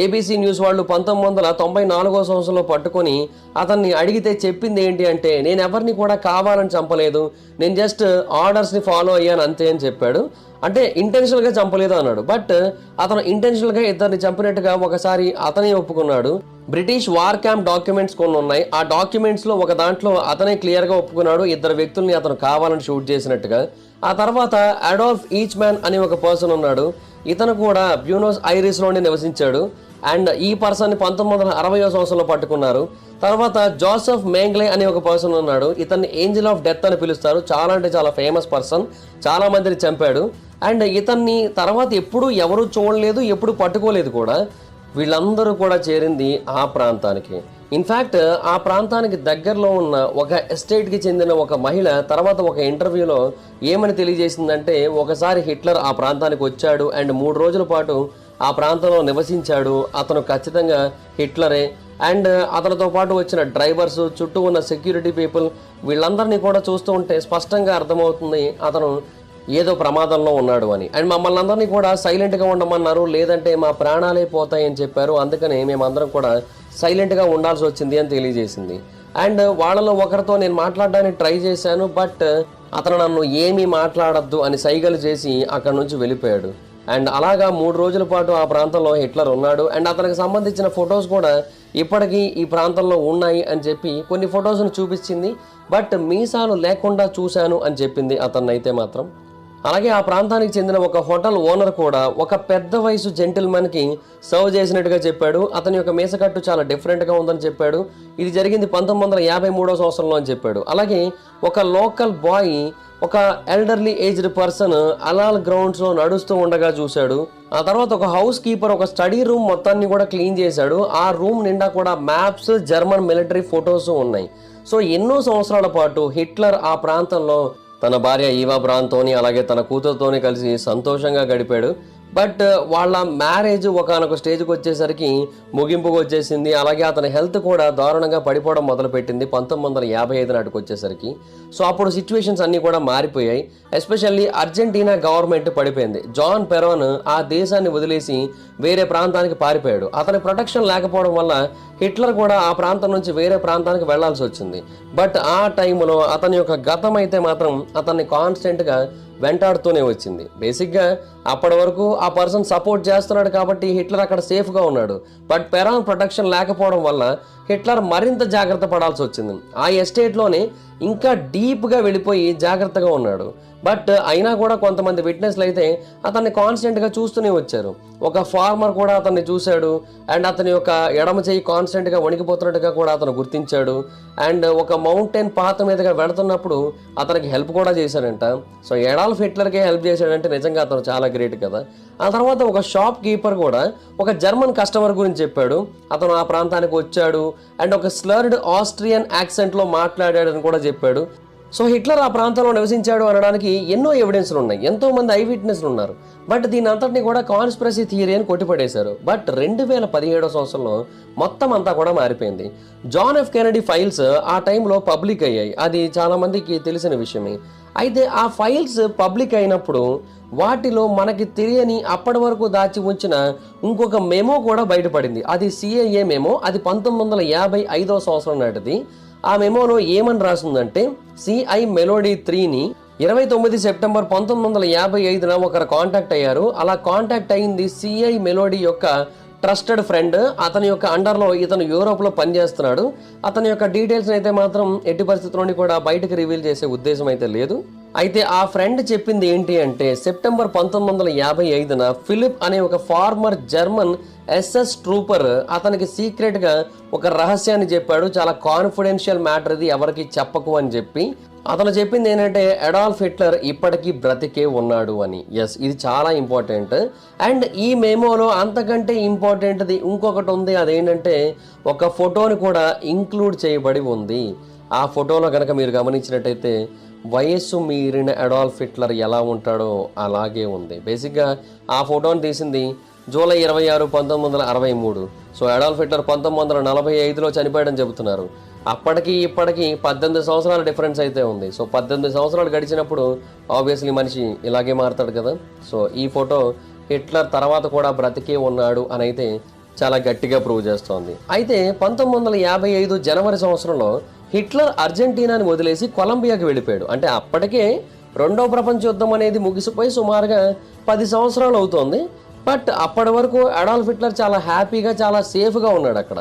ఏబీసీ న్యూస్ వాళ్ళు 1994 సంవత్సరంలో పట్టుకొని అతన్ని అడిగితే చెప్పింది ఏంటి అంటే, నేను ఎవరిని కూడా కావాలని చంపలేదు, నేను జస్ట్ ఆర్డర్స్ని ఫాలో అయ్యాను అంతే అని చెప్పాడు. అంటే ఇంటెన్షనల్గా చంపలేదు అన్నాడు. బట్ అతను ఇంటెన్షనల్గా ఇద్దరిని చంపినట్టుగా ఒకసారి అతనే ఒప్పుకున్నాడు. బ్రిటిష్ వార్ క్యాంప్ డాక్యుమెంట్స్ కొన్ని ఉన్నాయి. ఆ డాక్యుమెంట్స్లో ఒక దాంట్లో అతనే క్లియర్గా ఒప్పుకున్నాడు ఇద్దరు వ్యక్తుల్ని అతను కావాలని షూట్ చేసినట్టుగా. ఆ తర్వాత అడాల్ఫ్ ఈచ్ మ్యాన్ అనే ఒక పర్సన్ ఉన్నాడు. ఇతను కూడా బ్యూనోస్ ఐరిస్లోనే నివసించాడు. అండ్ ఈ పర్సన్ని 1960వ సంవత్సరంలో పట్టుకున్నారు. తర్వాత జోసెఫ్ మెంగ్లే అనే ఒక పర్సన్ ఉన్నాడు. ఇతన్ని ఏంజల్ ఆఫ్ డెత్ అని పిలుస్తారు. చాలా అంటే చాలా ఫేమస్ పర్సన్, చాలా మందిని చంపాడు. అండ్ ఇతన్ని తర్వాత ఎప్పుడు ఎవరు చూడలేదు, ఎప్పుడు పట్టుకోలేదు కూడా. వీళ్ళందరూ కూడా చేరింది ఆ ప్రాంతానికి. ఇన్ఫ్యాక్ట్ ఆ ప్రాంతానికి దగ్గరలో ఉన్న ఒక ఎస్టేట్కి చెందిన ఒక మహిళ తర్వాత ఒక ఇంటర్వ్యూలో ఏమని తెలియజేసిందంటే, ఒకసారి హిట్లర్ ఆ ప్రాంతానికి వచ్చాడు అండ్ 3 రోజుల పాటు ఆ ప్రాంతంలో నివసించాడు. అతను ఖచ్చితంగా హిట్లరే. అండ్ అతనితో పాటు వచ్చిన డ్రైవర్స్, చుట్టూ ఉన్న సెక్యూరిటీ పీపుల్, వీళ్ళందరినీ కూడా చూస్తూ ఉంటే స్పష్టంగా అర్థమవుతుంది అతను ఏదో ప్రమాదంలో ఉన్నాడు అని. అండ్ మమ్మల్ని అందరినీ కూడా సైలెంట్గా ఉండమన్నారు, లేదంటే మా ప్రాణాలే పోతాయని చెప్పారు. అందుకని మేమందరం కూడా సైలెంట్గా ఉండాల్సి వచ్చింది అని తెలియజేసింది. అండ్ వాళ్ళలో ఒకరితో నేను మాట్లాడడానికి ట్రై చేశాను, బట్ అతను నన్ను ఏమీ మాట్లాడద్దు అని సైగలు చేసి అక్కడ నుంచి వెళ్ళిపోయాడు. అండ్ అలాగా 3 రోజుల పాటు ఆ ప్రాంతంలో హిట్లర్ ఉన్నాడు. అండ్ అతనికి సంబంధించిన ఫొటోస్ కూడా ఇప్పటికీ ఈ ప్రాంతంలో ఉన్నాయి అని చెప్పి కొన్ని ఫొటోస్ను చూపించింది. బట్ మీసాలు లేకుండా చూశాను అని చెప్పింది అతన్నైతే మాత్రం. అలాగే ఆ ప్రాంతానికి చెందిన ఒక హోటల్ ఓనర్ కూడా ఒక పెద్ద వయసు జెంటిల్మెన్కి సర్వ్ చేసినట్టుగా చెప్పాడు. అతని యొక్క మీసకట్టు చాలా డిఫరెంట్గా ఉందని చెప్పాడు. ఇది జరిగింది 1953వ సంవత్సరంలో అని చెప్పాడు. అలాగే ఒక లోకల్ బాయ్ ఒక ఎల్డర్లీ ఏజ్డ్ పర్సన్ అలాల్ గ్రౌండ్స్లో నడుస్తూ ఉండగా చూశాడు. ఆ తర్వాత ఒక హౌస్ కీపర్ ఒక స్టడీ రూమ్ మొత్తాన్ని కూడా క్లీన్ చేశాడు. ఆ రూమ్ నిండా కూడా మ్యాప్స్, జర్మన్ మిలిటరీ ఫొటోస్ ఉన్నాయి. సో ఎన్నో సంవత్సరాల పాటు హిట్లర్ ఆ ప్రాంతంలో తన భార్య ఈవా బ్రాన్తోని అలాగే తన కూతురుతోని కలిసి సంతోషంగా గడిపాడు. బట్ వాళ్ళ మ్యారేజ్ ఒకనొక స్టేజ్కి వచ్చేసరికి ముగింపుకు వచ్చేసింది. అలాగే అతని హెల్త్ కూడా దారుణంగా పడిపోవడం మొదలుపెట్టింది 1955 నాటికి వచ్చేసరికి. సో అప్పుడు సిచ్యువేషన్స్ అన్నీ కూడా మారిపోయాయి. ఎస్పెషల్లీ అర్జెంటీనా గవర్నమెంట్ పడిపోయింది. జాన్ పెరోన్ ఆ దేశాన్ని వదిలేసి వేరే ప్రాంతానికి పారిపోయాడు. అతని ప్రొటెక్షన్ లేకపోవడం వల్ల హిట్లర్ కూడా ఆ ప్రాంతం నుంచి వేరే ప్రాంతానికి వెళ్లాల్సి వచ్చింది. బట్ ఆ టైంలో అతని యొక్క గతం అయితే మాత్రం అతన్ని కాన్స్టెంట్గా వెంటాడుతూనే వచ్చింది. బేసిక్గా అప్పటి వరకు ఆ పర్సన్ సపోర్ట్ చేస్తున్నాడు కాబట్టి హిట్లర్ అక్కడ సేఫ్గా ఉన్నాడు. బట్ పెరాన్ ప్రొటెక్షన్ లేకపోవడం వల్ల హిట్లర్ మరింత జాగ్రత్త పడాల్సి వచ్చింది. ఆ ఎస్టేట్లోనే ఇంకా డీప్గా వెళ్ళిపోయి జాగ్రత్తగా ఉన్నాడు. బట్ అయినా కూడా కొంతమంది విట్నెస్లు అయితే అతన్ని కాన్స్టెంట్గా చూస్తూనే వచ్చారు. ఒక ఫార్మర్ కూడా అతన్ని చూశాడు. అండ్ అతని యొక్క ఎడమ చేయి కాన్స్టెంట్గా వణికిపోతున్నట్టుగా కూడా అతను గుర్తించాడు. అండ్ ఒక మౌంటైన్ పాత మీదుగా వెళుతున్నప్పుడు అతనికి హెల్ప్ కూడా చేశాడంట. సో అడాల్ఫ్ హిట్లర్కే హెల్ప్ చేశాడంటే నిజంగా అతను చాలా గ్రేట్ కదా. ఆ తర్వాత ఒక షాప్ కీపర్ కూడా ఒక జర్మన్ కస్టమర్ గురించి చెప్పాడు. అతను ఆ ప్రాంతానికి వచ్చాడు అండ్ ఒక స్లర్డ్ ఆస్ట్రియన్ యాక్సెంట్లో మాట్లాడాడని కూడా చెప్పాడు. సో హిట్లర్ ఆ ప్రాంతంలో నివసించాడు అనడానికి ఎన్నో ఎవిడెన్స్లు ఉన్నాయి, ఎంతో మంది ఐ విట్నెస్లు ఉన్నారు. బట్ దీని అంతటిని కూడా కాన్స్పిరసీ థియరీ అని కొట్టిపడేశారు. బట్ 2017 సంవత్సరంలో మొత్తం అంతా కూడా మారిపోయింది. జాన్ ఎఫ్ కెనడీ ఫైల్స్ ఆ టైంలో పబ్లిక్ అయ్యాయి. అది చాలా మందికి తెలిసిన విషయమే. అయితే ఆ ఫైల్స్ పబ్లిక్ అయినప్పుడు వాటిలో మనకి తెలియని అప్పటి వరకు దాచి ఉంచిన ఇంకొక మెమో కూడా బయటపడింది. అది CIA మెమో. అది 1955వ సంవత్సరం నాటిది. ఆ మెమోలో ఏమని రాసిందంటే, CI మెలోడీ 3ని 29 సెప్టెంబర్ 1955న ఒకరు కాంటాక్ట్ అయ్యారు. అలా కాంటాక్ట్ అయింది CI మెలోడీ యొక్క ట్రస్టెడ్ ఫ్రెండ్. అతని యొక్క అండర్లో ఇతను యూరోప్లో పనిచేస్తున్నాడు. అతని యొక్క డీటెయిల్స్ అయితే మాత్రం ఎట్టి పరిస్థితుల్లోని కూడా బయటకు రివీల్ చేసే ఉద్దేశం అయితే లేదు. అయితే ఆ ఫ్రెండ్ చెప్పింది ఏంటి అంటే, సెప్టెంబర్ 1955న ఫిలిప్ అనే ఒక ఫార్మర్ జర్మన్ SS ట్రూపర్ అతనికి సీక్రెట్గా ఒక రహస్యాన్ని చెప్పాడు. చాలా కాన్ఫిడెన్షియల్ మ్యాటర్, ఇది ఎవరికి చెప్పకు అని చెప్పి. అతను చెప్పింది ఏంటంటే అడాల్ఫ్ హిట్లర్ ఇప్పటికీ బ్రతికే ఉన్నాడు అని. ఎస్, ఇది చాలా ఇంపార్టెంట్. అండ్ ఈ మెమోలో అంతకంటే ఇంపార్టెంట్ది ఇంకొకటి ఉంది. అదేంటంటే ఒక ఫోటోని కూడా ఇంక్లూడ్ చేయబడి ఉంది. ఆ ఫోటోలో కనుక మీరు గమనించినట్టయితే వయస్సు మీరిన అడాల్ఫ్ హిట్లర్ ఎలా ఉంటాడో అలాగే ఉంది. బేసిక్గా ఆ ఫోటోని తీసింది జూలై 26, 1963. సో అడాల్ఫ్ హిట్లర్ 1945లో చనిపోయాడని చెబుతున్నారు. అప్పటికి ఇప్పటికి 18 సంవత్సరాల డిఫరెన్స్ అయితే ఉంది. సో 18 సంవత్సరాలు గడిచినప్పుడు ఆబ్వియస్లీ మనిషి ఇలాగే మారుతాడు కదా. సో ఈ ఫోటో హిట్లర్ తర్వాత కూడా బ్రతికే ఉన్నాడు అని అయితే చాలా గట్టిగా ప్రూవ్ చేస్తోంది. అయితే 1955 జనవరి సంవత్సరంలో హిట్లర్ అర్జెంటీనాని వదిలేసి కొలంబియాకి వెళ్ళిపోయాడు. అంటే అప్పటికే రెండో ప్రపంచ యుద్ధం అనేది ముగిసిపోయి సుమారుగా 10 సంవత్సరాలు అవుతోంది. బట్ అప్పటి వరకు అడాల్ఫ్ హిట్లర్ చాలా హ్యాపీగా చాలా సేఫ్గా ఉన్నాడు అక్కడ.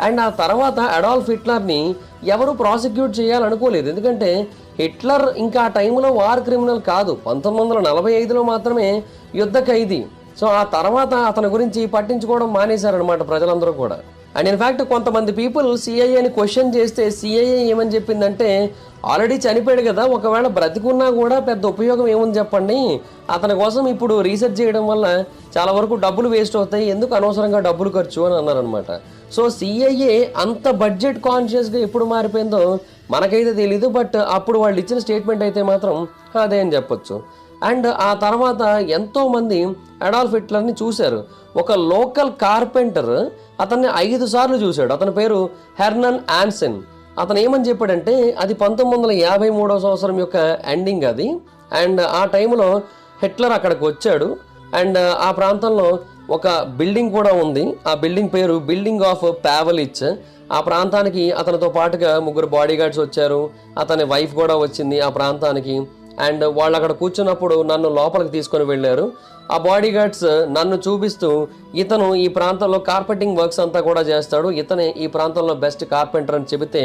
అండ్ ఆ తర్వాత అడాల్ఫ్ హిట్లర్ని ఎవరు ప్రాసిక్యూట్ చేయాలనుకోలేదు. ఎందుకంటే హిట్లర్ ఇంకా ఆ టైంలో వార్ క్రిమినల్ కాదు, 1945లో మాత్రమే యుద్ధ ఖైదీ. సో ఆ తర్వాత అతని గురించి పట్టించుకోవడం మానేశారనమాట ప్రజలందరూ కూడా. అండ్ ఇన్ఫ్యాక్ట్ కొంతమంది పీపుల్ సిఐఏని క్వశ్చన్ చేస్తే సిఐఏ ఏమని చెప్పిందంటే ఆల్రెడీ చనిపోయాడు కదా, ఒకవేళ బ్రతికున్నా కూడా పెద్ద ఉపయోగం ఏముంది చెప్పండి, అతని కోసం ఇప్పుడు రీసెర్చ్ చేయడం వల్ల చాలా వరకు డబ్బులు వేస్ట్ అవుతాయి, ఎందుకు అనవసరంగా డబ్బులు ఖర్చు అని అన్నారనమాట. సో సిఐఏ అంత బడ్జెట్ కాన్షియస్గా ఎప్పుడు మారిపోయిందో మనకైతే తెలీదు. బట్ అప్పుడు వాళ్ళు ఇచ్చిన స్టేట్మెంట్ అయితే మాత్రం అదే అని చెప్పొచ్చు. అండ్ ఆ తర్వాత ఎంతోమంది అడాల్ఫ్ హిట్లర్ని చూశారు. ఒక లోకల్ కార్పెంటర్ అతన్ని 5 సార్లు చూశాడు. అతని పేరు హెర్నన్ యాన్సెన్. అతను ఏమని చెప్పాడంటే అది 1953 సంవత్సరం యొక్క ఎండింగ్ అది. అండ్ ఆ టైంలో హిట్లర్ అక్కడికి వచ్చాడు. అండ్ ఆ ప్రాంతంలో ఒక బిల్డింగ్ కూడా ఉంది. ఆ బిల్డింగ్ పేరు బిల్డింగ్ ఆఫ్ పావలిచ్. ఆ ప్రాంతానికి అతనితో పాటుగా 3 బాడీ గార్డ్స్ వచ్చారు. అతని వైఫ్ కూడా వచ్చింది ఆ ప్రాంతానికి. అండ్ వాళ్ళు అక్కడ కూర్చున్నప్పుడు నన్ను లోపలికి తీసుకొని వెళ్ళారు. ఆ బాడీ గార్డ్స్ నన్ను చూపిస్తూ ఇతను ఈ ప్రాంతంలో కార్పెంటింగ్ వర్క్స్ అంతా కూడా చేస్తాడు, ఇతనే ఈ ప్రాంతంలో బెస్ట్ కార్పెంటర్ అని చెబితే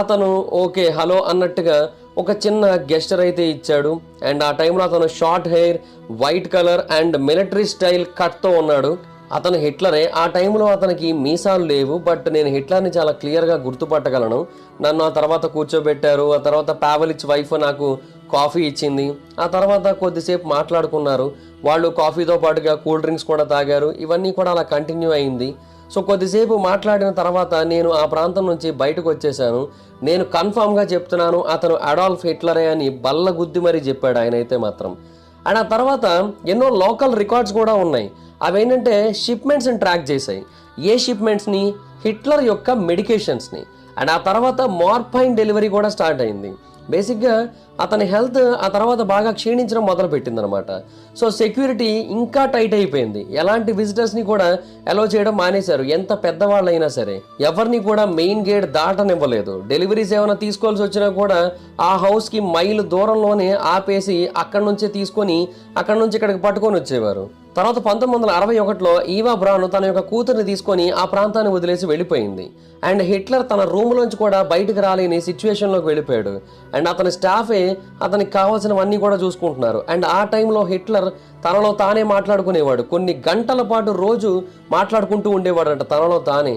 అతను ఓకే హలో అన్నట్టుగా ఒక చిన్న గెస్చర్ అయితే ఇచ్చాడు. అండ్ ఆ టైంలో అతను short hair, white colour and military style కట్తో ఉన్నాడు. అతను హిట్లరే. ఆ టైంలో అతనికి మీసాలు లేవు. బట్ నేను హిట్లర్ని చాలా క్లియర్గా గుర్తుపట్టగలను. నన్ను ఆ తర్వాత కూర్చోబెట్టారు. ఆ తర్వాత పావలిచ్ వైఫ్ నాకు కాఫీ ఇచ్చింది. ఆ తర్వాత కొద్దిసేపు మాట్లాడుకున్నారు. వాళ్ళు కాఫీతో పాటుగా కూల్ డ్రింక్స్ కూడా తాగారు. ఇవన్నీ కూడా అలా కంటిన్యూ అయింది. సో కొద్దిసేపు మాట్లాడిన తర్వాత నేను ఆ ప్రాంతం నుంచి బయటకు వచ్చేసాను. నేను కన్ఫామ్గా చెప్తున్నాను అతను అడాల్ఫ్ హిట్లరే అని బల్ల గుద్ది మరీ చెప్పాడు ఆయన అయితే మాత్రం. అండ్ ఆ తర్వాత ఎన్నో లోకల్ రికార్డ్స్ కూడా ఉన్నాయి. అవేంటంటే షిప్మెంట్స్ని ట్రాక్ చేశాయి. ఏ షిప్మెంట్స్ని? హిట్లర్ యొక్క మెడికేషన్స్ని. అండ్ ఆ తర్వాత మార్ఫైన్ డెలివరీ కూడా స్టార్ట్ అయింది. బేసిక్గా అతని హెల్త్ ఆ తర్వాత బాగా క్షీణించడం మొదలు పెట్టిందనమాట. సో సెక్యూరిటీ ఇంకా టైట్ అయిపోయింది. ఎలాంటి విజిటర్స్ని కూడా అలో చేయడం మానేశారు. ఎంత పెద్దవాళ్ళైనా సరే ఎవరిని కూడా మెయిన్ గేట్ దాటనివ్వలేదు. డెలివరీస్ ఏమైనా తీసుకోవాల్సి వచ్చినా కూడా ఆ హౌస్కి మైలు దూరంలోనే ఆపేసి అక్కడి నుంచే తీసుకొని అక్కడి నుంచి ఇక్కడికి పట్టుకొని వచ్చేవారు. తర్వాత 1961లో ఈవా బ్రాన్ తన యొక్క కూతుర్ని తీసుకొని ఆ ప్రాంతాన్ని వదిలేసి వెళ్ళిపోయింది. అండ్ హిట్లర్ తన రూమ్లోంచి కూడా బయటకు రాలేని సిచ్యువేషన్లోకి వెళ్ళిపోయాడు. అండ్ అతని స్టాఫే అతనికి కావాల్సినవన్నీ కూడా చూసుకుంటున్నారు. అండ్ ఆ టైంలో హిట్లర్ తనలో తానే మాట్లాడుకునేవాడు. కొన్ని గంటల పాటు రోజు మాట్లాడుకుంటూ ఉండేవాడంట తనలో తానే.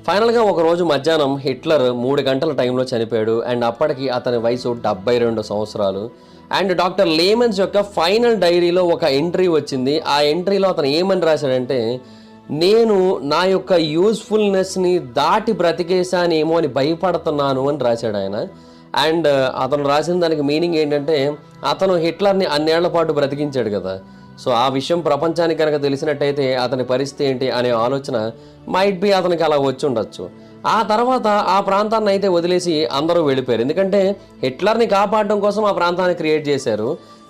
ఫైనల్గా ఒక రోజు మధ్యాహ్నం హిట్లర్ 3 గంటల టైంలో చనిపోయాడు. అండ్ అప్పటికి అతని వయసు 72 సంవత్సరాలు. అండ్ డాక్టర్ లేమన్స్ యొక్క ఫైనల్ డైరీలో ఒక ఎంట్రీ వచ్చింది. ఆ ఎంట్రీలో అతను ఏమని రాశాడంటే నేను నా యొక్క యూస్ఫుల్నెస్ని దాటి బ్రతికేశానేమో అని భయపడుతున్నాను అని రాశాడు ఆయన. అండ్ అతను రాసిన దానికి మీనింగ్ ఏంటంటే అతను హిట్లర్ని అన్నేళ్ల పాటు బ్రతికించాడు కదా. సో ఆ విషయం ప్రపంచానికి కనుక తెలిసినట్టయితే అతని పరిస్థితి ఏంటి అనే ఆలోచన మైట్ బి అతనికి అలా వచ్చి ఉండొచ్చు. ఆ తర్వాత ఆ ప్రాంతాన్ని అయితే వదిలేసి అందరూ వెళ్ళిపోయారు. ఎందుకంటే హిట్లర్ని కాపాడడం కోసం ఆ ప్రాంతాన్ని క్రియేట్ చేశారు.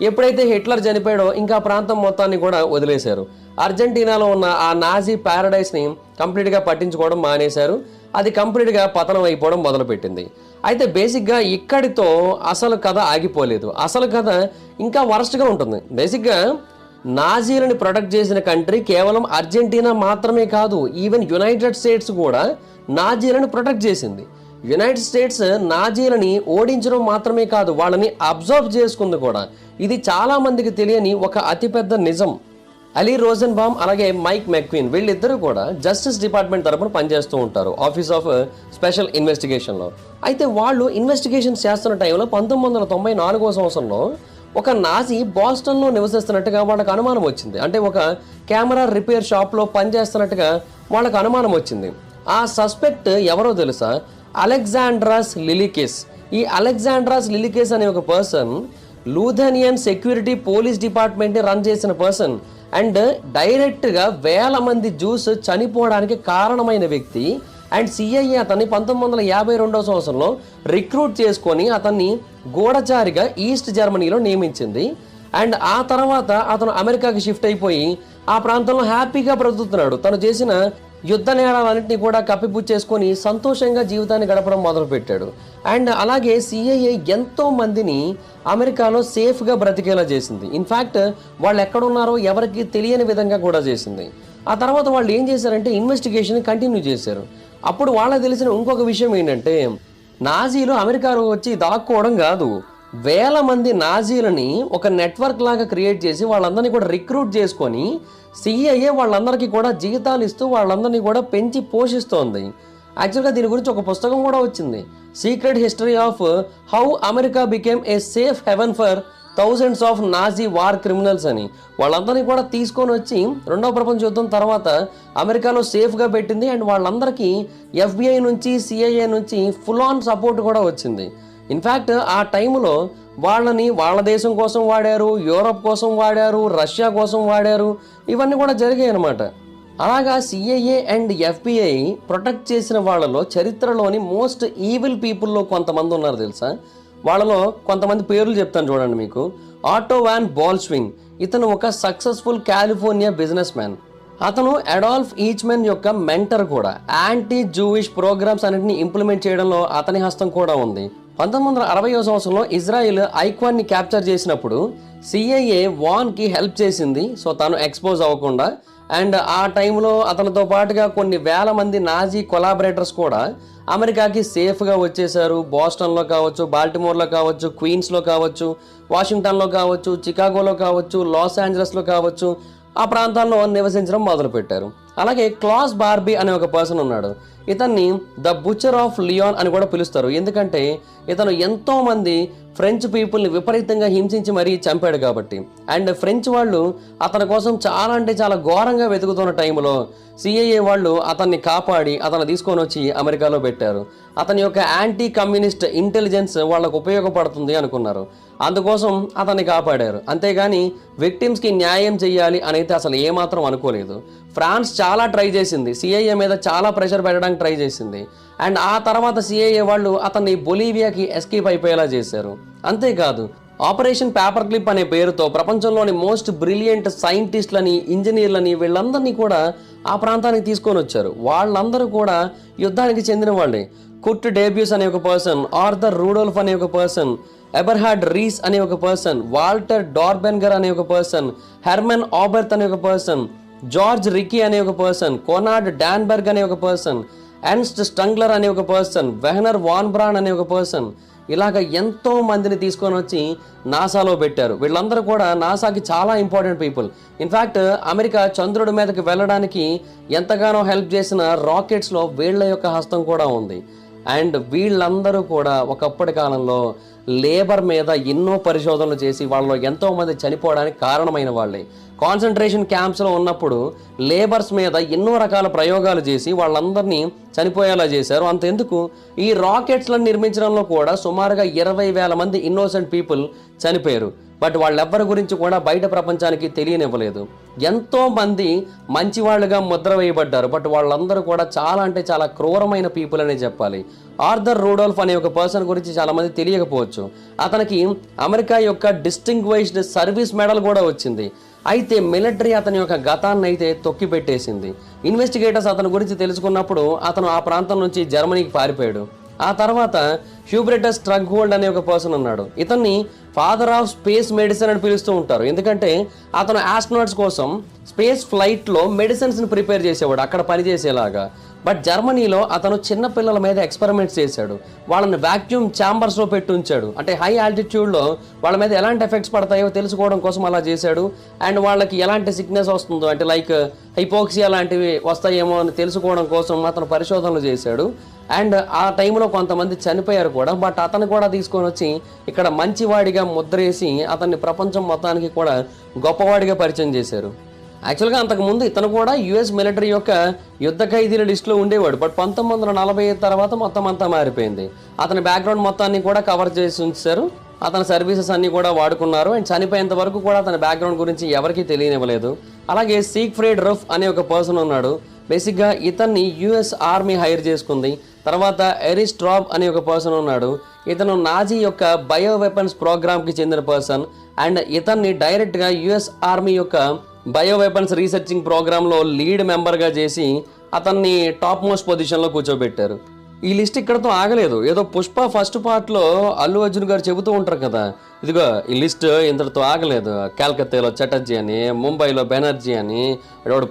ఎప్పుడైతే హిట్లర్ చనిపోయాడో ఇంకా ప్రాంతం మొత్తాన్ని కూడా వదిలేశారు. అర్జెంటీనాలో ఉన్న ఆ నాజీ ప్యారడైస్ని కంప్లీట్గా పట్టించుకోవడం మానేశారు. అది కంప్లీట్గా పతనం అయిపోవడం మొదలుపెట్టింది. అయితే బేసిక్గా ఇక్కడితో అసలు కథ ఆగిపోలేదు. అసలు కథ ఇంకా వరస్ట్గా ఉంటుంది. బేసిక్గా నాజీలని ప్రొటెక్ట్ చేసిన కంట్రీ కేవలం అర్జెంటీనా మాత్రమే కాదు, ఈవెన్ యునైటెడ్ స్టేట్స్ కూడా నాజీలను ప్రొటెక్ట్ చేసింది. యునైటెడ్ స్టేట్స్ నాజీలని ఓడించడం మాత్రమే కాదు, వాళ్ళని అబ్జర్వ్ చేసుకుంది కూడా. ఇది చాలా మందికి తెలియని ఒక అతిపెద్ద నిజం. అలీ రోజెన్బామ్ అలాగే మైక్ మెక్విన్ వీళ్ళిద్దరూ కూడా జస్టిస్ డిపార్ట్మెంట్ తరపున పనిచేస్తూ ఉంటారు ఆఫీస్ ఆఫ్ స్పెషల్ ఇన్వెస్టిగేషన్లో. అయితే వాళ్ళు ఇన్వెస్టిగేషన్ చేస్తున్న టైంలో 1994 సంవత్సరంలో ఒక నాజీ బాస్టన్లో నివసిస్తున్నట్టుగా వాళ్ళకి అనుమానం వచ్చింది. అంటే ఒక కెమెరా రిపేర్ షాప్లో పనిచేస్తున్నట్టుగా వాళ్ళకి అనుమానం వచ్చింది. ఆ సస్పెక్ట్ ఎవరో తెలుసా? అలెగ్జాండ్రాస్ లిలికిస్. ఈ అలెగ్జాండ్రాస్ లిలికిస్ అనే ఒక పర్సన్ లూథనియన్ సెక్యూరిటీ పోలీస్ డిపార్ట్మెంట్ని రన్ చేసిన పర్సన్ అండ్ డైరెక్ట్గా వేల మంది జూస్ చనిపోవడానికి కారణమైన వ్యక్తి. అండ్ సిఐఏ అతన్ని 1952 సంవత్సరంలో రిక్రూట్ చేసుకొని అతన్ని గూఢచారిగా ఈస్ట్ జర్మనీలో నియమించింది. అండ్ ఆ తర్వాత అతను అమెరికాకి షిఫ్ట్ అయిపోయి ఆ ప్రాంతంలో హ్యాపీగా బ్రతుకుతున్నాడు. తను చేసిన యుద్ధ నేరాలన్నింటినీ కూడా కప్పిపుచ్చేసుకొని సంతోషంగా జీవితాన్ని గడపడం మొదలుపెట్టాడు. అండ్ అలాగే సిఐఏ ఎంతో మందిని అమెరికాలో సేఫ్గా బ్రతికేలా చేసింది. ఇన్ఫ్యాక్ట్ వాళ్ళు ఎక్కడున్నారో ఎవరికి తెలియని విధంగా కూడా చేసింది. ఆ తర్వాత వాళ్ళు ఏం చేశారంటే ఇన్వెస్టిగేషన్ కంటిన్యూ చేశారు. అప్పుడు వాళ్ళకి తెలిసిన ఇంకొక విషయం ఏంటంటే నాజీలు అమెరికాలో వచ్చి దాక్కోవడం కాదు, వేల మంది నాజీలని ఒక నెట్వర్క్ లాగా క్రియేట్ చేసి వాళ్ళందరినీ కూడా రిక్రూట్ చేసుకొని సిఐఏ వాళ్ళందరికీ కూడా జీతాలు ఇస్తూ వాళ్ళందరినీ కూడా పెంచి పోషిస్తోంది. యాక్చువల్గా దీని గురించి ఒక పుస్తకం కూడా వచ్చింది, secret history of how America became a safe haven for thousands of Nazi war criminals అని. వాళ్ళందరినీ కూడా తీసుకొని వచ్చి రెండవ ప్రపంచ యుద్ధం తర్వాత అమెరికాలో సేఫ్గా పెట్టింది. అండ్ వాళ్ళందరికీ FBI నుంచి CIA నుంచి ఫుల్ ఆన్ సపోర్ట్ కూడా వచ్చింది. ఇన్ఫ్యాక్ట్ ఆ టైంలో వాళ్ళని వాళ్ళ దేశం కోసం వాడారు, యూరోప్ కోసం వాడారు, రష్యా కోసం వాడారు, ఇవన్నీ కూడా జరిగాయి అన్నమాట. అలాగా CIA అండ్ FBI ప్రొటెక్ట్ చేసిన వాళ్ళలో చరిత్రలోని మోస్ట్ ఈవిల్ పీపుల్లో కొంతమంది ఉన్నారు తెలుసా? వాళ్ళలో కొంతమంది పేర్లు చెప్తాను చూడండి మీకు. ఆటో వాన్ బాల్స్వింగ్, ఇతను ఒక సక్సెస్ఫుల్ కాలిఫోర్నియా బిజినెస్ మ్యాన్. అతను అడాల్ఫ్ ఈచ్మెన్ యొక్క మెంటర్ కూడా. యాంటీ జూయిష్ ప్రోగ్రామ్స్ అన్నింటినీ ఇంప్లిమెంట్ చేయడంలో అతని హస్తం కూడా ఉంది. 1960వ సంవత్సరంలో ఇజ్రాయిల్ ఐక్వాన్ని క్యాప్చర్ చేసినప్పుడు CIA వాన్కి హెల్ప్ చేసింది, సో తను ఎక్స్పోజ్ అవ్వకుండా. అండ్ ఆ టైంలో అతనితో పాటుగా కొన్ని వేల మంది నాజీ కొలాబరేటర్స్ కూడా అమెరికాకి సేఫ్గా వచ్చేసారు. బోస్టన్లో కావచ్చు, బాల్టిమోర్లో కావచ్చు, క్వీన్స్లో కావచ్చు, వాషింగ్టన్లో కావచ్చు, చికాగోలో కావచ్చు, లాస్ ఏంజలస్లో కావచ్చు, ఆ ప్రాంతాల్లో నివసించడం మొదలుపెట్టారు. అలాగే క్లాస్ బార్బీ అనే ఒక పర్సన్ ఉన్నాడు. ఇతన్ని ద బుచర్ ఆఫ్ లియాన్ అని కూడా పిలుస్తారు. ఎందుకంటే ఇతను ఎంతో మంది ఫ్రెంచ్ పీపుల్ని విపరీతంగా హింసించి మరీ చంపాడు కాబట్టి. అండ్ ఫ్రెంచ్ వాళ్ళు అతని కోసం చాలా అంటే చాలా ఘోరంగా వెతుకుతున్న టైంలో CIA వాళ్ళు అతన్ని కాపాడి అతను తీసుకొని వచ్చి అమెరికాలో పెట్టారు. అతని యొక్క యాంటీ కమ్యూనిస్ట్ ఇంటెలిజెన్స్ వాళ్ళకు ఉపయోగపడుతుంది అనుకున్నారు, అందుకోసం అతన్ని కాపాడారు. అంతేగాని విక్టిమ్స్కి న్యాయం చేయాలి అని అయితే అసలు ఏమాత్రం అనుకోలేదు. ఫ్రాన్స్ చాలా ట్రై చేసింది, CIA మీద చాలా ప్రెషర్ పెట్టడానికి ట్రై చేసింది. అండ్ ఆ తర్వాత CIA వాళ్ళు అతన్ని బొలీవియాకి ఎస్కేప్ అయిపోయేలా చేశారు. అంతేకాదు ఆపరేషన్ పేపర్ క్లిప్ అనే పేరుతో ప్రపంచంలోని మోస్ట్ బ్రిలియంట్ సైంటిస్టులని, ఇంజనీర్లని వీళ్ళందరినీ కూడా ఆ ప్రాంతానికి తీసుకొని వచ్చారు. వాళ్ళందరూ కూడా యుద్ధానికి చెందిన వాళ్ళే. కుర్ట్ డేబ్యూస్ అనే ఒక పర్సన్, ఆర్థర్ రూడోల్ఫ్ అనే ఒక పర్సన్, ఎబర్హార్డ్ రీస్ అనే ఒక పర్సన్, వాల్టర్ డార్బెన్గర్ అనే ఒక పర్సన్, హెర్మన్ ఆబెర్త్ అనే ఒక పర్సన్, జార్జ్ రికీ అనే ఒక పర్సన్, కోనార్డ్ డాన్బర్గ్ అనే ఒక పర్సన్, ఎర్న్స్ట్ స్టంగ్లర్ అనే ఒక పర్సన్, వెహనర్ వాన్ బ్రాన్ అనే ఒక పర్సన్, ఇలాగ ఎంతో మందిని తీసుకొని వచ్చి నాసాలో పెట్టారు. వీళ్ళందరూ కూడా నాసాకి చాలా ఇంపార్టెంట్ పీపుల్. ఇన్ఫ్యాక్ట్ అమెరికా చంద్రుడి మీదకి వెళ్ళడానికి ఎంతగానో హెల్ప్ చేసిన రాకెట్స్లో వీళ్ళ యొక్క హస్తం కూడా ఉంది. అండ్ వీళ్ళందరూ కూడా ఒకప్పటి కాలంలో లేబర్ మీద ఎన్నో పరిశోధనలు చేసి వాళ్ళలో ఎంతో మంది చనిపోవడానికి కారణమైన వాళ్ళే. కాన్సన్ట్రేషన్ క్యాంప్స్లో ఉన్నప్పుడు లేబర్స్ మీద ఎన్నో రకాల ప్రయోగాలు చేసి వాళ్ళందరినీ చనిపోయేలా చేశారు. అంతెందుకు, ఈ రాకెట్స్లను నిర్మించడంలో కూడా సుమారుగా 20,000 మంది ఇన్నోసెంట్ పీపుల్ చనిపోయారు. బట్ వాళ్ళెవ్వరి గురించి కూడా బయట ప్రపంచానికి తెలియనివ్వలేదు. ఎంతో మంది మంచి వాళ్ళుగా ముద్ర వేయబడ్డారు, బట్ వాళ్ళందరూ కూడా చాలా అంటే చాలా క్రూరమైన పీపుల్ అనే చెప్పాలి. ఆర్థర్ రూడోల్ఫ్ అనే ఒక పర్సన్ గురించి చాలా మంది తెలియకపోవచ్చు. అతనికి అమెరికా యొక్క డిస్టింగ్విష్డ్ సర్వీస్ మెడల్ కూడా వచ్చింది. అయితే మిలిటరీ అతని యొక్క గతాన్ని అయితే తొక్కిపెట్టేసింది. ఇన్వెస్టిగేటర్స్ అతని గురించి తెలుసుకున్నప్పుడు అతను ఆ ప్రాంతం నుంచి జర్మనీకి పారిపోయాడు. ఆ తర్వాత హ్యూబ్రెటస్ ట్రగ్హోల్డ్ అనే ఒక పర్సన్ ఉన్నాడు. ఇతన్ని ఫాదర్ ఆఫ్ స్పేస్ మెడిసిన్ అని పిలుస్తూ ఉంటారు. ఎందుకంటే అతను ఆస్ట్రోనాట్స్ కోసం స్పేస్ ఫ్లైట్లో మెడిసిన్స్ని ప్రిపేర్ చేసేవాడు అక్కడ పనిచేసేలాగా. బట్ జర్మనీలో అతను చిన్న పిల్లల మీద ఎక్స్పెరిమెంట్స్ చేశాడు. వాళ్ళని వ్యాక్యూమ్ ఛాంబర్స్లో పెట్టి ఉంచాడు. అంటే హై ఆల్టిట్యూడ్లో వాళ్ళ మీద ఎలాంటి ఎఫెక్ట్స్ పడతాయో తెలుసుకోవడం కోసం అలా చేశాడు. అండ్ వాళ్ళకి ఎలాంటి సిక్నెస్ వస్తుందో, అంటే లైక్ హైపోక్సియా లాంటివి వస్తాయేమో అని తెలుసుకోవడం కోసం అతను పరిశోధనలు చేశాడు. అండ్ ఆ టైంలో కొంతమంది చనిపోయారు కూడా. బట్ అతను కూడా తీసుకొని వచ్చి ఇక్కడ మంచివాడిగా ముద్రేసి అతన్ని ప్రపంచం మొత్తానికి కూడా గొప్పవాడిగా పరిచయం చేశారు. యాక్చువల్గా అంతకుముందు ఇతను కూడా యుఎస్ మిలిటరీ యొక్క యుద్ధ ఖైదీల లిస్టులో ఉండేవాడు. బట్ 1945 తర్వాత మొత్తం అంతా మారిపోయింది. అతని బ్యాక్గ్రౌండ్ మొత్తాన్ని కూడా కవర్ చేసి ఉంచారు. అతని సర్వీసెస్ అన్నీ కూడా వాడుకున్నారు. అండ్ చనిపోయేంత వరకు కూడా అతని బ్యాక్గ్రౌండ్ గురించి ఎవరికీ తెలియనివ్వలేదు. అలాగే సీక్ఫ్రెడ్ రఫ్ అనే ఒక పర్సన్ ఉన్నాడు. బేసిక్గా ఇతన్ని యుఎస్ ఆర్మీ హైర్ చేసుకుంది. తర్వాత ఎరిస్ ట్రాబ్ అనే ఒక పర్సన్ ఉన్నాడు. ఇతను నాజీ యొక్క బయో వెపన్స్ ప్రోగ్రామ్కి చెందిన పర్సన్. అండ్ ఇతన్ని డైరెక్ట్గా యుఎస్ ఆర్మీ యొక్క బయో వెపన్స్ రీసెర్చింగ్ ప్రోగ్రాంలో లీడ్ మెంబర్గా చేసి అతన్ని టాప్ మోస్ట్ పొజిషన్లో కూర్చోబెట్టారు. ఈ లిస్ట్ ఇక్కడతో ఆగలేదు. ఏదో పుష్ప ఫస్ట్ పార్ట్లో అల్లు అర్జున్ గారు చెబుతూ ఉంటారు కదా, ఇదిగో ఈ లిస్ట్ ఇంతటితో ఆగలేదు. కాల్కత్తాలో చటర్జీ అని, ముంబైలో బెనర్జీ అని,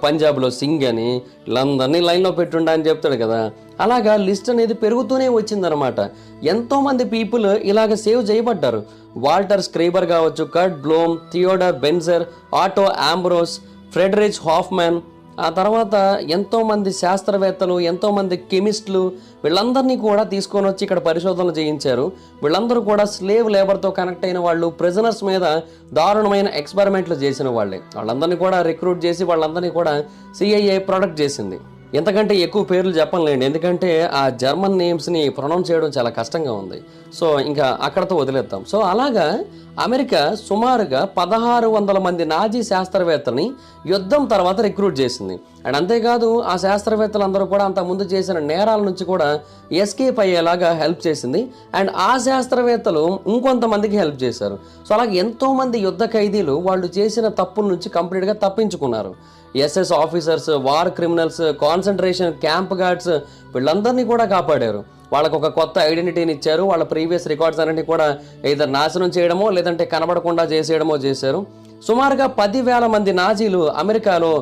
పంజాబ్లో సింగ్ అని, వీళ్ళందరినీ లైన్లో పెట్టుండ అని చెప్తాడు కదా. అలాగా లిస్ట్ అనేది పెరుగుతూనే వచ్చిందనమాట. ఎంతోమంది పీపుల్ ఇలాగ సేవ్ చేయబడ్డారు. వాల్టర్ స్క్రేబర్ కావచ్చు, Kurt Blome, Theodor Benzer, Otto Ambros, Friedrich Hoffmann, ఆ తర్వాత ఎంతోమంది శాస్త్రవేత్తలు, ఎంతోమంది కెమిస్టులు, వీళ్ళందరినీ కూడా తీసుకొని వచ్చి ఇక్కడ పరిశోధనలు చేయించారు. వీళ్ళందరూ కూడా స్లేవ్ లేబర్తో కనెక్ట్ అయిన వాళ్ళు, ప్రిజనర్స్ మీద దారుణమైన ఎక్స్పెరిమెంట్లు చేసిన వాళ్ళే. వాళ్ళందరినీ కూడా రిక్రూట్ చేసి వాళ్ళందరినీ కూడా CIA ప్రొడక్ట్ చేసింది. ఎంతకంటే ఎక్కువ పేర్లు చెప్పలేండి, ఎందుకంటే ఆ జర్మన్ నేమ్స్ని ప్రొనౌన్స్ చేయడం చాలా కష్టంగా ఉంది. సో ఇంకా అక్కడతో వదిలేద్దాం. సో అలాగా అమెరికా సుమారుగా 1600 మంది నాజీ శాస్త్రవేత్తల్ని యుద్ధం తర్వాత రిక్రూట్ చేసింది. అండ్ అంతేకాదు ఆ శాస్త్రవేత్తలందరూ కూడా అంతకుముందు చేసిన నేరాల నుంచి కూడా ఎస్కేప్ అయ్యేలాగా హెల్ప్ చేసింది. అండ్ ఆ శాస్త్రవేత్తలు ఇంకొంతమందికి హెల్ప్ చేశారు. సో అలాగే ఎంతోమంది యుద్ధ ఖైదీలు వాళ్ళు చేసిన తప్పుల నుంచి కంప్లీట్గా తప్పించుకున్నారు. SS officers, war criminals, concentration camp guards, వీళ్ళందరినీ కూడా కాపాడారు. వాళ్ళకు ఒక కొత్త ఐడెంటిటీని ఇచ్చారు. వాళ్ళ ప్రీవియస్ రికార్డ్స్ అన్నింటినీ కూడా ఏదో నాశనం చేయడమో లేదంటే కనబడకుండా చేసేయడమో చేశారు. సుమారుగా 10,000 మంది నాజీలు అమెరికాలో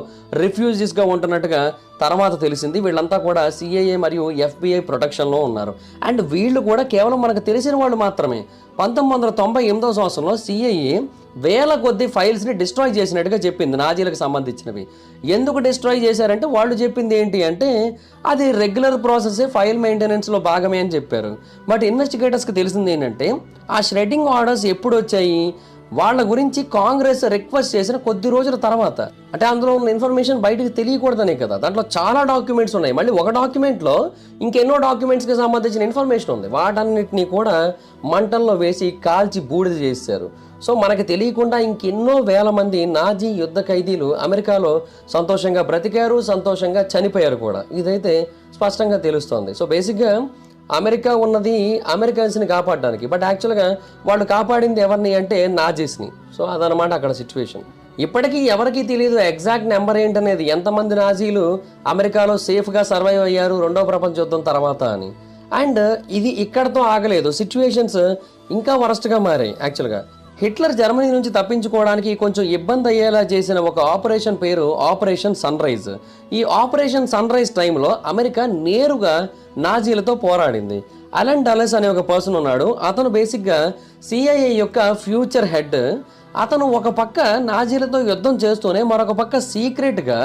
రిఫ్యూజీస్గా ఉంటున్నట్టుగా తర్వాత తెలిసింది. వీళ్ళంతా కూడా CIA మరియు FBI ప్రొటెక్షన్లో ఉన్నారు. అండ్ వీళ్ళు కూడా కేవలం మనకు తెలిసిన వాళ్ళు మాత్రమే. 1998వ సంవత్సరంలో CIA వేల కొద్ది ఫైల్స్ని డిస్ట్రాయ్ చేసినట్టుగా చెప్పింది నాజీలకు సంబంధించినవి. ఎందుకు డిస్ట్రాయ్ చేశారంటే వాళ్ళు చెప్పింది ఏంటి అంటే అది రెగ్యులర్ ప్రాసెస్, ఫైల్ మెయింటెనెన్స్లో భాగమే అని చెప్పారు. బట్ ఇన్వెస్టిగేటర్స్కి తెలిసింది ఏంటంటే ఆ షెడ్డింగ్ ఆర్డర్స్ ఎప్పుడు వచ్చాయి, వాళ్ళ గురించి కాంగ్రెస్ రిక్వెస్ట్ చేసిన కొద్ది రోజుల తర్వాత. అంటే అందులో ఉన్న ఇన్ఫర్మేషన్ బయటకు తెలియకూడదనే కదా. దాంట్లో చాలా డాక్యుమెంట్స్ ఉన్నాయి. మళ్ళీ ఒక డాక్యుమెంట్లో ఇంకెన్నో డాక్యుమెంట్స్కి సంబంధించిన ఇన్ఫర్మేషన్ ఉంది. వాటన్నిటినీ కూడా మంటల్లో వేసి కాల్చి బూడిద చేశారు. సో మనకి తెలియకుండా ఇంకెన్నో వేల మంది నాజీ యుద్ధ ఖైదీలు అమెరికాలో సంతోషంగా బ్రతికారు, సంతోషంగా చనిపోయారు కూడా. ఇదైతే స్పష్టంగా తెలుస్తోంది. సో బేసిక్గా అమెరికా ఉన్నది అమెరికన్స్ని కాపాడడానికి, బట్ యాక్చువల్గా వాళ్ళు కాపాడింది ఎవరిని అంటే నాజీస్ని. సో అదనమాట అక్కడ సిచ్యువేషన్. ఇప్పటికీ ఎవరికీ తెలియదు ఎగ్జాక్ట్ నెంబర్ ఏంటనేది, ఎంతమంది నాజీలు అమెరికాలో సేఫ్గా సర్వైవ్ అయ్యారు రెండో ప్రపంచ యుద్ధం తర్వాత అని. అండ్ ఇది ఇక్కడతో ఆగలేదు. సిచ్యువేషన్స్ ఇంకా వరస్ట్గా మారాయి. యాక్చువల్గా హిట్లర్ జర్మనీ నుంచి తప్పించుకోవడానికి కొంచెం ఇబ్బంది అయ్యేలా చేసిన ఒక ఆపరేషన్ పేరు ఆపరేషన్ సన్ రైజ్. ఈ ఆపరేషన్ సన్ రైజ్ టైంలో అమెరికా నేరుగా నాజీలతో పోరాడింది. అలెన్ డలెస్ అనే ఒక పర్సన్ ఉన్నాడు. అతను బేసిక్గా CIA యొక్క ఫ్యూచర్ హెడ్. అతను ఒక పక్క నాజీలతో యుద్ధం చేస్తూనే మరొక పక్క సీక్రెట్గా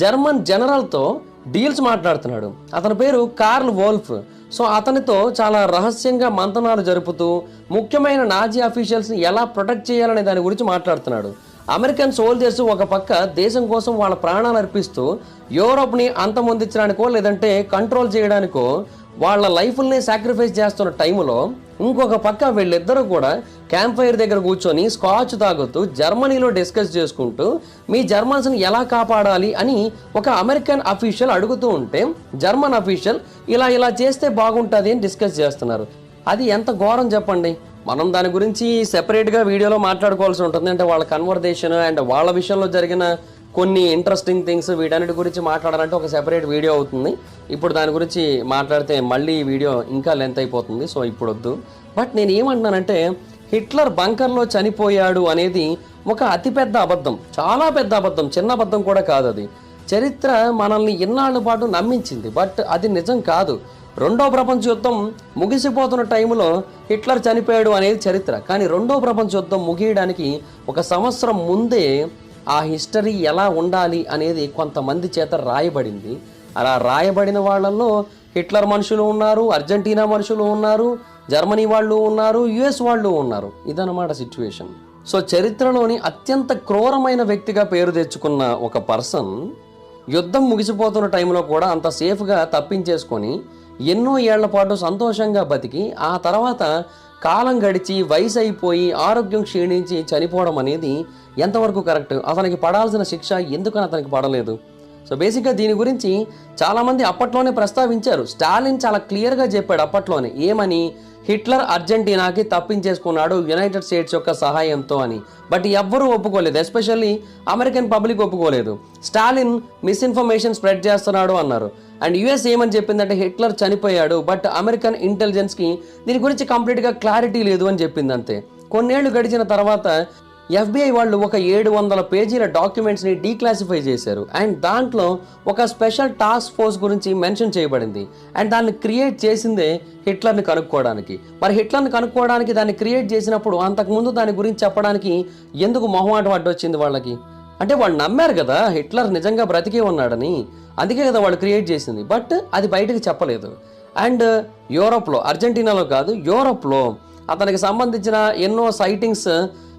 జర్మన్ జనరల్తో డీల్స్ మాట్లాడుతున్నాడు. అతని పేరు కార్ల్ వోల్ఫ్. సో అతనితో చాలా రహస్యంగా మంతనాలు జరుపుతూ ముఖ్యమైన నాజీ అఫీషియల్స్ని ఎలా ప్రొటెక్ట్ చేయాలనే దాని గురించి మాట్లాడుతున్నాడు. అమెరికన్ సోల్జర్స్ ఒక పక్క దేశం కోసం వాళ్ళ ప్రాణాలు అర్పిస్తూ యూరోప్ని అంతమొందించడానికో లేదంటే కంట్రోల్ చేయడానికో వాళ్ళ లైఫ్ని సాక్రిఫైస్ చేస్తున్న టైంలో ఇంకొక పక్క వీళ్ళిద్దరూ కూడా క్యాంప్ ఫైర్ దగ్గర కూర్చొని స్కాచ్ తాగుతూ జర్మనీలో డిస్కస్ చేసుకుంటూ మీ జర్మన్స్ని ఎలా కాపాడాలి అని ఒక అమెరికన్ అఫీషియల్ అడుగుతూ ఉంటే జర్మన్ అఫీషియల్ ఇలా చేస్తే బాగుంటుంది అని డిస్కస్ చేస్తున్నారు. అది ఎంత ఘోరం చెప్పండి. మనం దాని గురించి సెపరేట్గా వీడియోలో మాట్లాడుకోవాల్సి ఉంటుంది. అంటే వాళ్ళ కన్వర్జేషన్ అండ్ వాళ్ళ విషయంలో జరిగిన కొన్ని ఇంట్రెస్టింగ్ థింగ్స్ వీటన్నిటి గురించి మాట్లాడాలంటే ఒక సెపరేట్ వీడియో అవుతుంది. ఇప్పుడు దాని గురించి మాట్లాడితే మళ్ళీ ఈ వీడియో ఇంకా లెంత్ అయిపోతుంది, సో ఇప్పుడు వద్దు. బట్ నేను ఏమంటున్నానంటే హిట్లర్ బంకర్లో చనిపోయాడు అనేది ఒక అతిపెద్ద అబద్ధం, చాలా పెద్ద అబద్ధం, చిన్న అబద్ధం కూడా కాదు. అది చరిత్ర మనల్ని ఇన్నాళ్ళ పాటు నమ్మించింది, బట్ అది నిజం కాదు. రెండో ప్రపంచ యుద్ధం ముగిసిపోతున్న టైంలో హిట్లర్ చనిపోయాడు అనేది చరిత్ర. కానీ రెండో ప్రపంచ యుద్ధం ముగియడానికి 1 సంవత్సరం ముందే ఆ హిస్టరీ ఎలా ఉండాలి అనేది కొంతమంది చేత రాయబడింది. అలా రాయబడిన వాళ్ళల్లో హిట్లర్ మనుషులు ఉన్నారు, అర్జెంటీనా మనుషులు ఉన్నారు, జర్మనీ వాళ్ళు ఉన్నారు, యుఎస్ వాళ్ళు ఉన్నారు. ఇదన్నమాట సిచ్యువేషన్. సో చరిత్రలోని అత్యంత క్రూరమైన వ్యక్తిగా పేరు తెచ్చుకున్న ఒక పర్సన్ యుద్ధం ముగిసిపోతున్న టైంలో కూడా అంత సేఫ్గా తప్పించేసుకొని ఎన్నో ఏళ్ల పాటు సంతోషంగా బతికి ఆ తర్వాత కాలం గడిచి వయసు అయిపోయి ఆరోగ్యం క్షీణించి చనిపోవడం అనేది ఎంతవరకు కరెక్ట్? అతనికి పడాల్సిన శిక్ష ఎందుకని అతనికి పడలేదు? సో బేసిక్గా దీని గురించి చాలామంది అప్పట్లోనే ప్రస్తావించారు. స్టాలిన్ చాలా క్లియర్గా చెప్పాడు అప్పట్లోనే, ఏమని? హిట్లర్ అర్జెంటీనాకి తప్పించేసుకున్నాడు యునైటెడ్ స్టేట్స్ యొక్క సహాయంతో అని. బట్ ఎవ్వరూ ఒప్పుకోలేదు, ఎస్పెషల్లీ అమెరికన్ పబ్లిక్ ఒప్పుకోలేదు. స్టాలిన్ మిస్ఇన్ఫర్మేషన్ స్ప్రెడ్ చేస్తున్నాడు అన్నారు. అండ్ యుఎస్ ఏమని చెప్పిందంటే హిట్లర్ చనిపోయాడు, బట్ అమెరికన్ ఇంటెలిజెన్స్కి దీని గురించి కంప్లీట్గా క్లారిటీ లేదు అని చెప్పింది అంతే. కొన్నేళ్లు గడిచిన తర్వాత FBI వాళ్ళు ఒక 700 పేజీల డాక్యుమెంట్స్ని డీక్లాసిఫై చేశారు. అండ్ దాంట్లో ఒక స్పెషల్ టాస్క్ ఫోర్స్ గురించి మెన్షన్ చేయబడింది. అండ్ దాన్ని క్రియేట్ చేసిందే హిట్లర్ని కనుక్కోవడానికి. మరి హిట్లర్ని కనుక్కోవడానికి దాన్ని క్రియేట్ చేసినప్పుడు అంతకుముందు దాని గురించి చెప్పడానికి ఎందుకు మొహమాటం అడ్డొచ్చింది వాళ్ళకి? అంటే వాళ్ళు నమ్మారు కదా హిట్లర్ నిజంగా బ్రతికే ఉన్నాడని, అందుకే కదా వాళ్ళు క్రియేట్ చేసింది. బట్ అది బయటకు చెప్పలేదు. అండ్ యూరోప్లో, అర్జెంటీనాలో కాదు, యూరోప్లో అతనికి సంబంధించిన ఎన్నో సైటింగ్స్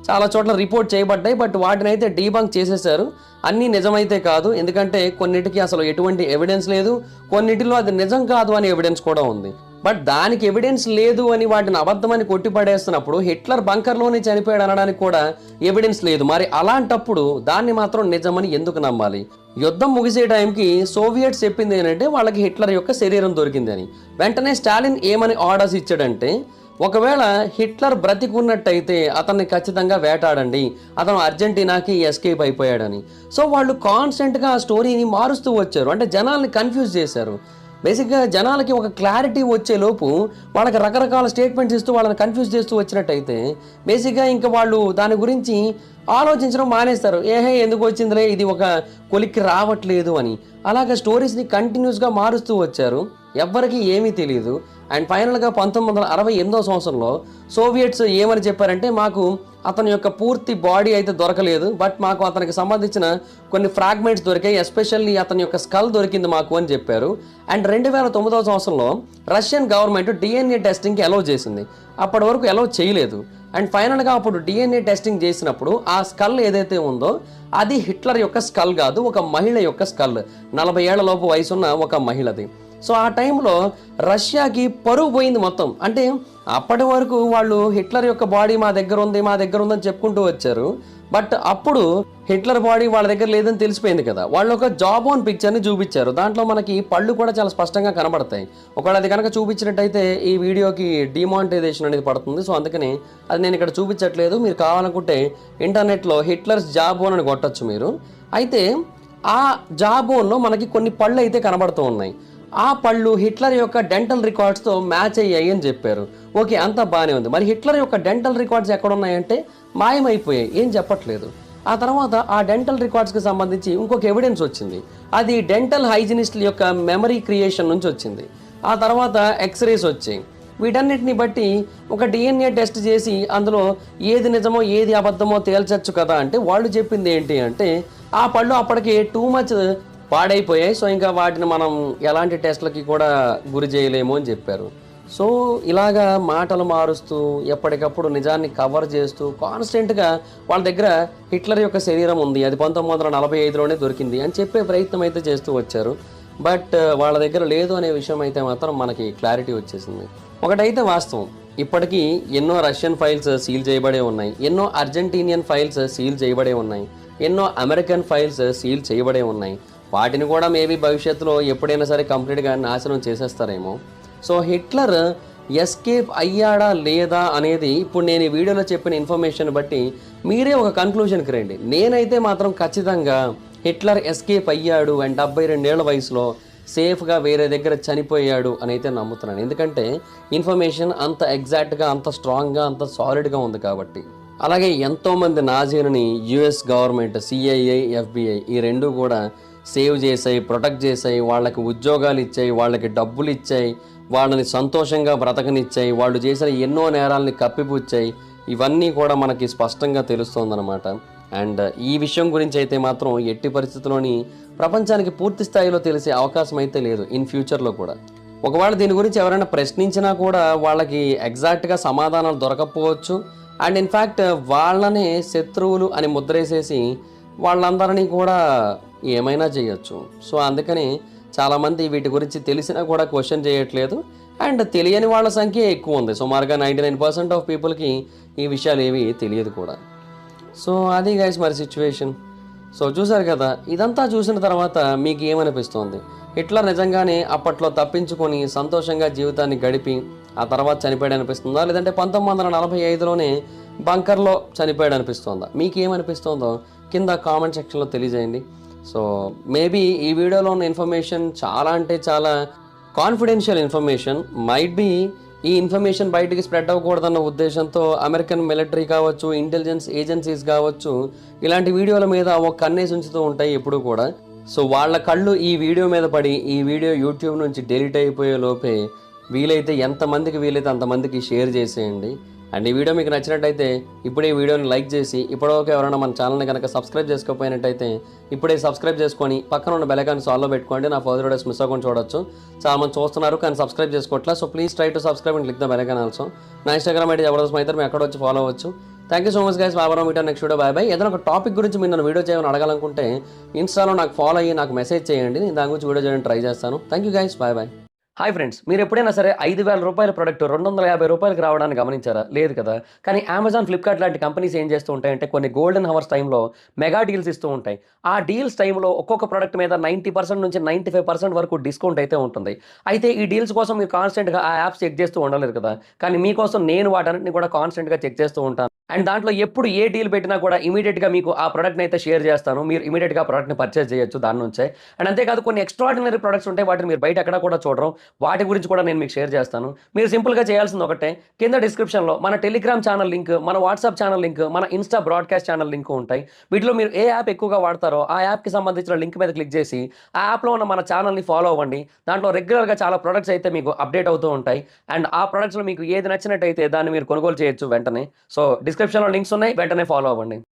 చాలా చోట్ల రిపోర్ట్ చేయబడ్డాయి. బట్ వాటిని అయితే డీబంక్ చేసేసారు. అన్నీ నిజమైతే కాదు, ఎందుకంటే కొన్నిటికి అసలు ఎటువంటి ఎవిడెన్స్ లేదు, కొన్నిటిలో అది నిజం కాదు అని ఎవిడెన్స్ కూడా ఉంది. బట్ దానికి ఎవిడెన్స్ లేదు అని వాటిని అబద్ధమని కొట్టిపడేస్తున్నప్పుడు హిట్లర్ బంకర్లోనే చనిపోయాడు అనడానికి కూడా ఎవిడెన్స్ లేదు. మరి అలాంటప్పుడు దాన్ని మాత్రం నిజమని ఎందుకు నమ్మాలి? యుద్ధం ముగిసే టైంకి సోవియట్స్ చెప్పింది ఏంటంటే వాళ్ళకి హిట్లర్ యొక్క శరీరం దొరికిందని. వెంటనే స్టాలిన్ ఏమని ఆర్డర్స్ ఇచ్చాడంటే, ఒకవేళ హిట్లర్ బ్రతికున్నట్టయితే అతన్ని ఖచ్చితంగా వేటాడండి, అతను అర్జెంటీనాకి ఎస్కేప్ అయిపోయాడని. సో వాళ్ళు కాన్స్టెంట్గా ఆ స్టోరీని మారుస్తూ వచ్చారు, అంటే జనాల్ని కన్ఫ్యూజ్ చేశారు. బేసిక్గా జనాలకి ఒక క్లారిటీ వచ్చేలోపు వాళ్ళకి రకరకాల స్టేట్మెంట్స్ ఇస్తూ వాళ్ళని కన్ఫ్యూజ్ చేస్తూ వచ్చినట్టయితే బేసిక్గా ఇంకా వాళ్ళు దాని గురించి ఆలోచించడం మానేస్తారు. ఎందుకు వచ్చిందిలే, ఇది ఒక కొలిక్కి రావట్లేదు అని. అలాగే స్టోరీస్ని కంటిన్యూస్గా మారుస్తూ వచ్చారు, ఎవ్వరికీ ఏమీ తెలియదు. అండ్ ఫైనల్గా 1968వ సంవత్సరంలో సోవియట్స్ ఏమని చెప్పారంటే, మాకు అతని యొక్క పూర్తి బాడీ అయితే దొరకలేదు, బట్ మాకు అతనికి సంబంధించిన కొన్ని ఫ్రాగ్మెంట్స్ దొరికాయి, ఎస్పెషల్లీ అతని యొక్క స్కల్ దొరికింది మాకు అని చెప్పారు. అండ్ 2009వ సంవత్సరంలో రష్యన్ గవర్నమెంట్ DNA టెస్టింగ్కి అలౌ చేసింది. అప్పటి వరకు అలౌ చేయలేదు. అండ్ ఫైనల్గా అప్పుడు DNA టెస్టింగ్ చేసినప్పుడు ఆ స్కల్ ఏదైతే ఉందో అది హిట్లర్ యొక్క స్కల్ కాదు, ఒక మహిళ యొక్క స్కల్, 40 ఏళ్ల లోపు వయసున్న ఒక మహిళది. సో ఆ టైంలో రష్యాకి పరువు పోయింది మొత్తం. అంటే అప్పటి వరకు వాళ్ళు హిట్లర్ యొక్క బాడీ మా దగ్గర ఉందని చెప్పుకుంటూ వచ్చారు. బట్ అప్పుడు హిట్లర్ బాడీ వాళ్ళ దగ్గర లేదని తెలిసిపోయింది కదా. వాళ్ళు ఒక జాబ్ ఆన్ పిక్చర్ని చూపించారు, దాంట్లో మనకి పళ్ళు కూడా చాలా స్పష్టంగా కనబడతాయి. ఒకవేళ అది కనుక చూపించినట్టయితే ఈ వీడియోకి డిమానిటైజేషన్ అనేది పడుతుంది. సో అందుకని అది నేను ఇక్కడ చూపించట్లేదు. మీరు కావాలనుకుంటే ఇంటర్నెట్లో హిట్లర్స్ జాబ్ ఓన్ అని కొట్టచ్చు మీరు. అయితే ఆ జాబ్ ఓన్లో మనకి కొన్ని పళ్ళు అయితే కనబడుతూ ఉన్నాయి. ఆ పళ్ళు హిట్లర్ యొక్క డెంటల్ రికార్డ్స్తో మ్యాచ్ అయ్యాయి అని చెప్పారు. ఓకే, అంతా బాగానే ఉంది. మరి హిట్లర్ యొక్క డెంటల్ రికార్డ్స్ ఎక్కడున్నాయంటే మాయమైపోయాయి, ఏం చెప్పట్లేదు. ఆ తర్వాత ఆ డెంటల్ రికార్డ్స్కి సంబంధించి ఇంకొక ఎవిడెన్స్ వచ్చింది. అది డెంటల్ హైజినిస్ట్ల యొక్క మెమరీ క్రియేషన్ నుంచి వచ్చింది. ఆ తర్వాత ఎక్స్రేస్ వచ్చాయి. వీటన్నిటిని బట్టి ఒక DNA టెస్ట్ చేసి అందులో ఏది నిజమో ఏది అబద్ధమో తేల్చచ్చు కదా. అంటే వాళ్ళు చెప్పింది ఏంటి అంటే, ఆ పళ్ళు అప్పటికి టూ మచ్ పాడైపోయాయి, సో ఇంకా వాటిని మనం ఎలాంటి టెస్ట్లకి కూడా గురి చేయలేము అని చెప్పారు. సో ఇలాగా మాటలు మారుస్తూ ఎప్పటికప్పుడు నిజాన్ని కవర్ చేస్తూ కాన్స్టెంట్గా వాళ్ళ దగ్గర హిట్లర్ యొక్క శరీరం ఉంది, అది 1945లోనే దొరికింది అని చెప్పే ప్రయత్నం అయితే చేస్తూ వచ్చారు. బట్ వాళ్ళ దగ్గర లేదు అనే విషయం అయితే మాత్రం మనకి క్లారిటీ వచ్చేసింది. ఒకటైతే వాస్తవం, ఇప్పటికీ ఎన్నో రష్యన్ ఫైల్స్ సీల్ చేయబడే ఉన్నాయి, ఎన్నో అర్జెంటీనియన్ ఫైల్స్ సీల్ చేయబడే ఉన్నాయి, ఎన్నో అమెరికన్ ఫైల్స్ సీల్ చేయబడే ఉన్నాయి. వాటిని కూడా మేబీ భవిష్యత్తులో ఎప్పుడైనా సరే కంప్లీట్గా నాశనం చేసేస్తారేమో. సో హిట్లర్ ఎస్కేప్ అయ్యాడా లేదా అనేది ఇప్పుడు నేను ఈ వీడియోలో చెప్పిన ఇన్ఫర్మేషన్ బట్టి మీరే ఒక కన్క్లూషన్కి రండి. నేనైతే మాత్రం ఖచ్చితంగా హిట్లర్ ఎస్కేప్ అయ్యాడు అండ్ 72 ఏళ్ల వయసులో సేఫ్గా వేరే దగ్గర చనిపోయాడు అని అయితే నమ్ముతున్నాను. ఎందుకంటే ఇన్ఫర్మేషన్ అంత ఎగ్జాక్ట్గా, అంత స్ట్రాంగ్గా, అంత సాలిడ్గా ఉంది కాబట్టి. అలాగే ఎంతోమంది నాజీలని యుఎస్ గవర్నమెంట్, సిఐఏ, ఎఫ్బిఐ ఈ రెండు కూడా సేవ్ చేసాయి, ప్రొటెక్ట్ చేసాయి, వాళ్ళకి ఉద్యోగాలు ఇచ్చాయి, వాళ్ళకి డబ్బులు ఇచ్చాయి, వాళ్ళని సంతోషంగా బ్రతకనిచ్చాయి, వాళ్ళు చేసిన ఎన్నో నేరాలని కప్పిపుచ్చాయి. ఇవన్నీ కూడా మనకి స్పష్టంగా తెలుస్తోందనమాట. అండ్ ఈ విషయం గురించి అయితే మాత్రం ఎట్టి పరిస్థితుల్లోని ప్రపంచానికి పూర్తి స్థాయిలో తెలిసే అవకాశం అయితే లేదు ఇన్ ఫ్యూచర్లో కూడా. ఒకవేళ దీని గురించి ఎవరైనా ప్రశ్నించినా కూడా వాళ్ళకి ఎగ్జాక్ట్గా సమాధానాలు దొరకకపోవచ్చు. అండ్ ఇన్ఫ్యాక్ట్ వాళ్ళనే శత్రువులు అని ముద్రేసేసి వాళ్ళందరినీ కూడా ఏమైనా చేయొచ్చు. సో అందుకని చాలామంది వీటి గురించి తెలిసినా కూడా క్వశ్చన్ చేయట్లేదు. అండ్ తెలియని వాళ్ళ సంఖ్య ఎక్కువ ఉంది. సుమారుగా 99% ఆఫ్ పీపుల్కి ఈ విషయాలు ఏవి తెలియదు కూడా. సో అది గైస్ మరి సిచ్యువేషన్. సో చూసారు కదా, ఇదంతా చూసిన తర్వాత మీకు ఏమనిపిస్తుంది? హిట్లర్ నిజంగానే అప్పట్లో తప్పించుకొని సంతోషంగా జీవితాన్ని గడిపి ఆ తర్వాత చనిపోయాడు అనిపిస్తుందా, లేదంటే 1945లోనే బంకర్లో చనిపోయాడు అనిపిస్తుందా? మీకు ఏమనిపిస్తుందో కింద కామెంట్ సెక్షన్లో తెలియజేయండి. సో మేబీ ఈ వీడియోలో ఉన్న ఇన్ఫర్మేషన్ చాలా అంటే చాలా కాన్ఫిడెన్షియల్ ఇన్ఫర్మేషన్. మైట్ బీ ఈ ఇన్ఫర్మేషన్ బయటికి స్ప్రెడ్ అవ్వకూడదన్న ఉద్దేశంతో అమెరికన్ మిలిటరీ కావచ్చు, ఇంటెలిజెన్స్ ఏజెన్సీస్ కావచ్చు, ఇలాంటి వీడియోల మీద ఒక కన్నేసి ఉంచుతూ ఉంటాయి ఎప్పుడు కూడా. సో వాళ్ళ కళ్ళు ఈ వీడియో మీద పడి ఈ వీడియో యూట్యూబ్ నుంచి డిలీట్ అయిపోయే లోపే వీలైతే ఎంతమందికి వీలైతే అంతమందికి షేర్ చేసేయండి. అండ్ ఈ వీడియో మీకు నచ్చినట్టయితే ఇప్పుడే ఈ వీడియోని లైక్ చేసి, ఇప్పటివరకు ఎవరైనా మన ఛానల్ని కనుక సబ్స్క్రైబ్ చేసుకోకపోయినట్టయితే ఇప్పుడే సబ్స్క్రైబ్ చేసుకొని పక్కన ఉన్న బెల్ ఐకాన్ ఆల్లో పెట్టుకోండి. నా ఫర్దర్ వీడియోస్ మిస్ అవ్వకుండా చూడొచ్చు. చాలా మంది చూస్తున్నారు కానీ సబ్స్క్రైబ్ చేసుకోవట్లేదు. So please try to subscribe and click the bell icon also. నా ఇన్స్టాగ్రామ్ అయితే జబర్దస్త్ మైతర్, మీరు ఎక్కడ వచ్చి ఫాలో అవ్వచ్చు. Thank you so much guys. బాబా మీటర్ నెక్స్ట్ వీడియో. Bye bye. ఏదైనా ఒక టాపిక్ గురించి మీరు నన్ను వీడియో చేయమని అడగాలనుకుంటే ఇన్స్టాలో నాకు ఫాలో అయ్యి నాకు మెసేజ్ చేయండి. నేను దాని గురించి వీడియో చేయడానికి ట్రై చేస్తాను. Thank you guys. Bye bye. Hi friends, మీరు ఎప్పుడైనా సరే 5,000 రూపాయల ప్రోడక్ట్ 250 రూపాయలకి రావడానికి గమనించారా? లేదు కదా. కానీ అమెజాన్, ఫ్లిప్కార్ట్ లాంటి కంపెనీస్ ఏం చేస్తూ ఉంటాయంటే కొన్ని గోల్డెన్ హవర్స్ టైంలో మెగా డీల్స్ ఇస్తూ ఉంటాయి. ఆ డీల్స్ టైంలో ఒక్కొక్క ప్రోడక్ట్ మీద 90% నుంచి 95% వరకు డిస్కౌంట్ అయితే ఉంటుంది. అయితే ఈ డీల్స్ కోసం మీరు కాన్స్టెంట్గా ఆ యాప్స్ చెక్ చేస్తూ ఉండలేదు కదా. కానీ మీకోసం నేను వాటన్నిటిని కూడా కాన్స్టెంట్గా చెక్ చేస్తూ ఉంటాను. అండ్ దాంట్లో ఎప్పుడు ఏ డీల్ పెట్టినా కూడా ఇమీడియట్గా మీకు ఆ ప్రోడక్ట్ని అయితే షేర్ చేస్తాను. మీరు ఇమీడియట్గా ప్రోడక్ట్ని పర్చేస్ చేయొచ్చు దాని నుంచే. అండ్ అంతేకాదు కొన్ని ఎక్స్ట్రాడినరీ ప్రొడక్ట్స్ ఉంటాయి, వాటిని మీరు బయట ఎక్కడ కూడా చూడరు. వాటి గురించి కూడా నేను మీకు షేర్ చేస్తాను. మీరు సింపుల్గా చేయాల్సింది ఒకటే, కింద డిస్క్రిప్షన్లో మన టెలిగ్రామ్ ఛానల్ లింక్, మన వాట్సాప్ ఛానల్ లింక్, మన ఇన్స్టా బ్రాడ్కాస్ట్ ఛానల్ లింక్ ఉంటాయి. వీటిలో మీరు ఏ యాప్ ఎక్కువగా వాడతారో ఆ యాప్కి సంబంధించిన లింక్ మీద క్లిక్ చేసి ఆ యాప్లో ఉన్న మన ఛానల్ని ఫాలో అవ్వండి. దాంట్లో రెగ్యులర్గా చాలా ప్రొడక్ట్స్ అయితే మీకు అప్డేట్ అవుతూ ఉంటాయి. అండ్ ఆ ప్రొడక్ట్స్లో మీకు ఏది నచ్చినట్టయితే దాన్ని మీరు కొనుగోలు చేయొచ్చు వెంటనే. సో డిస్క్రిప్షన్లో లింక్స్ ఉన్నాయి, వెంటనే ఫాలో అవ్వండి.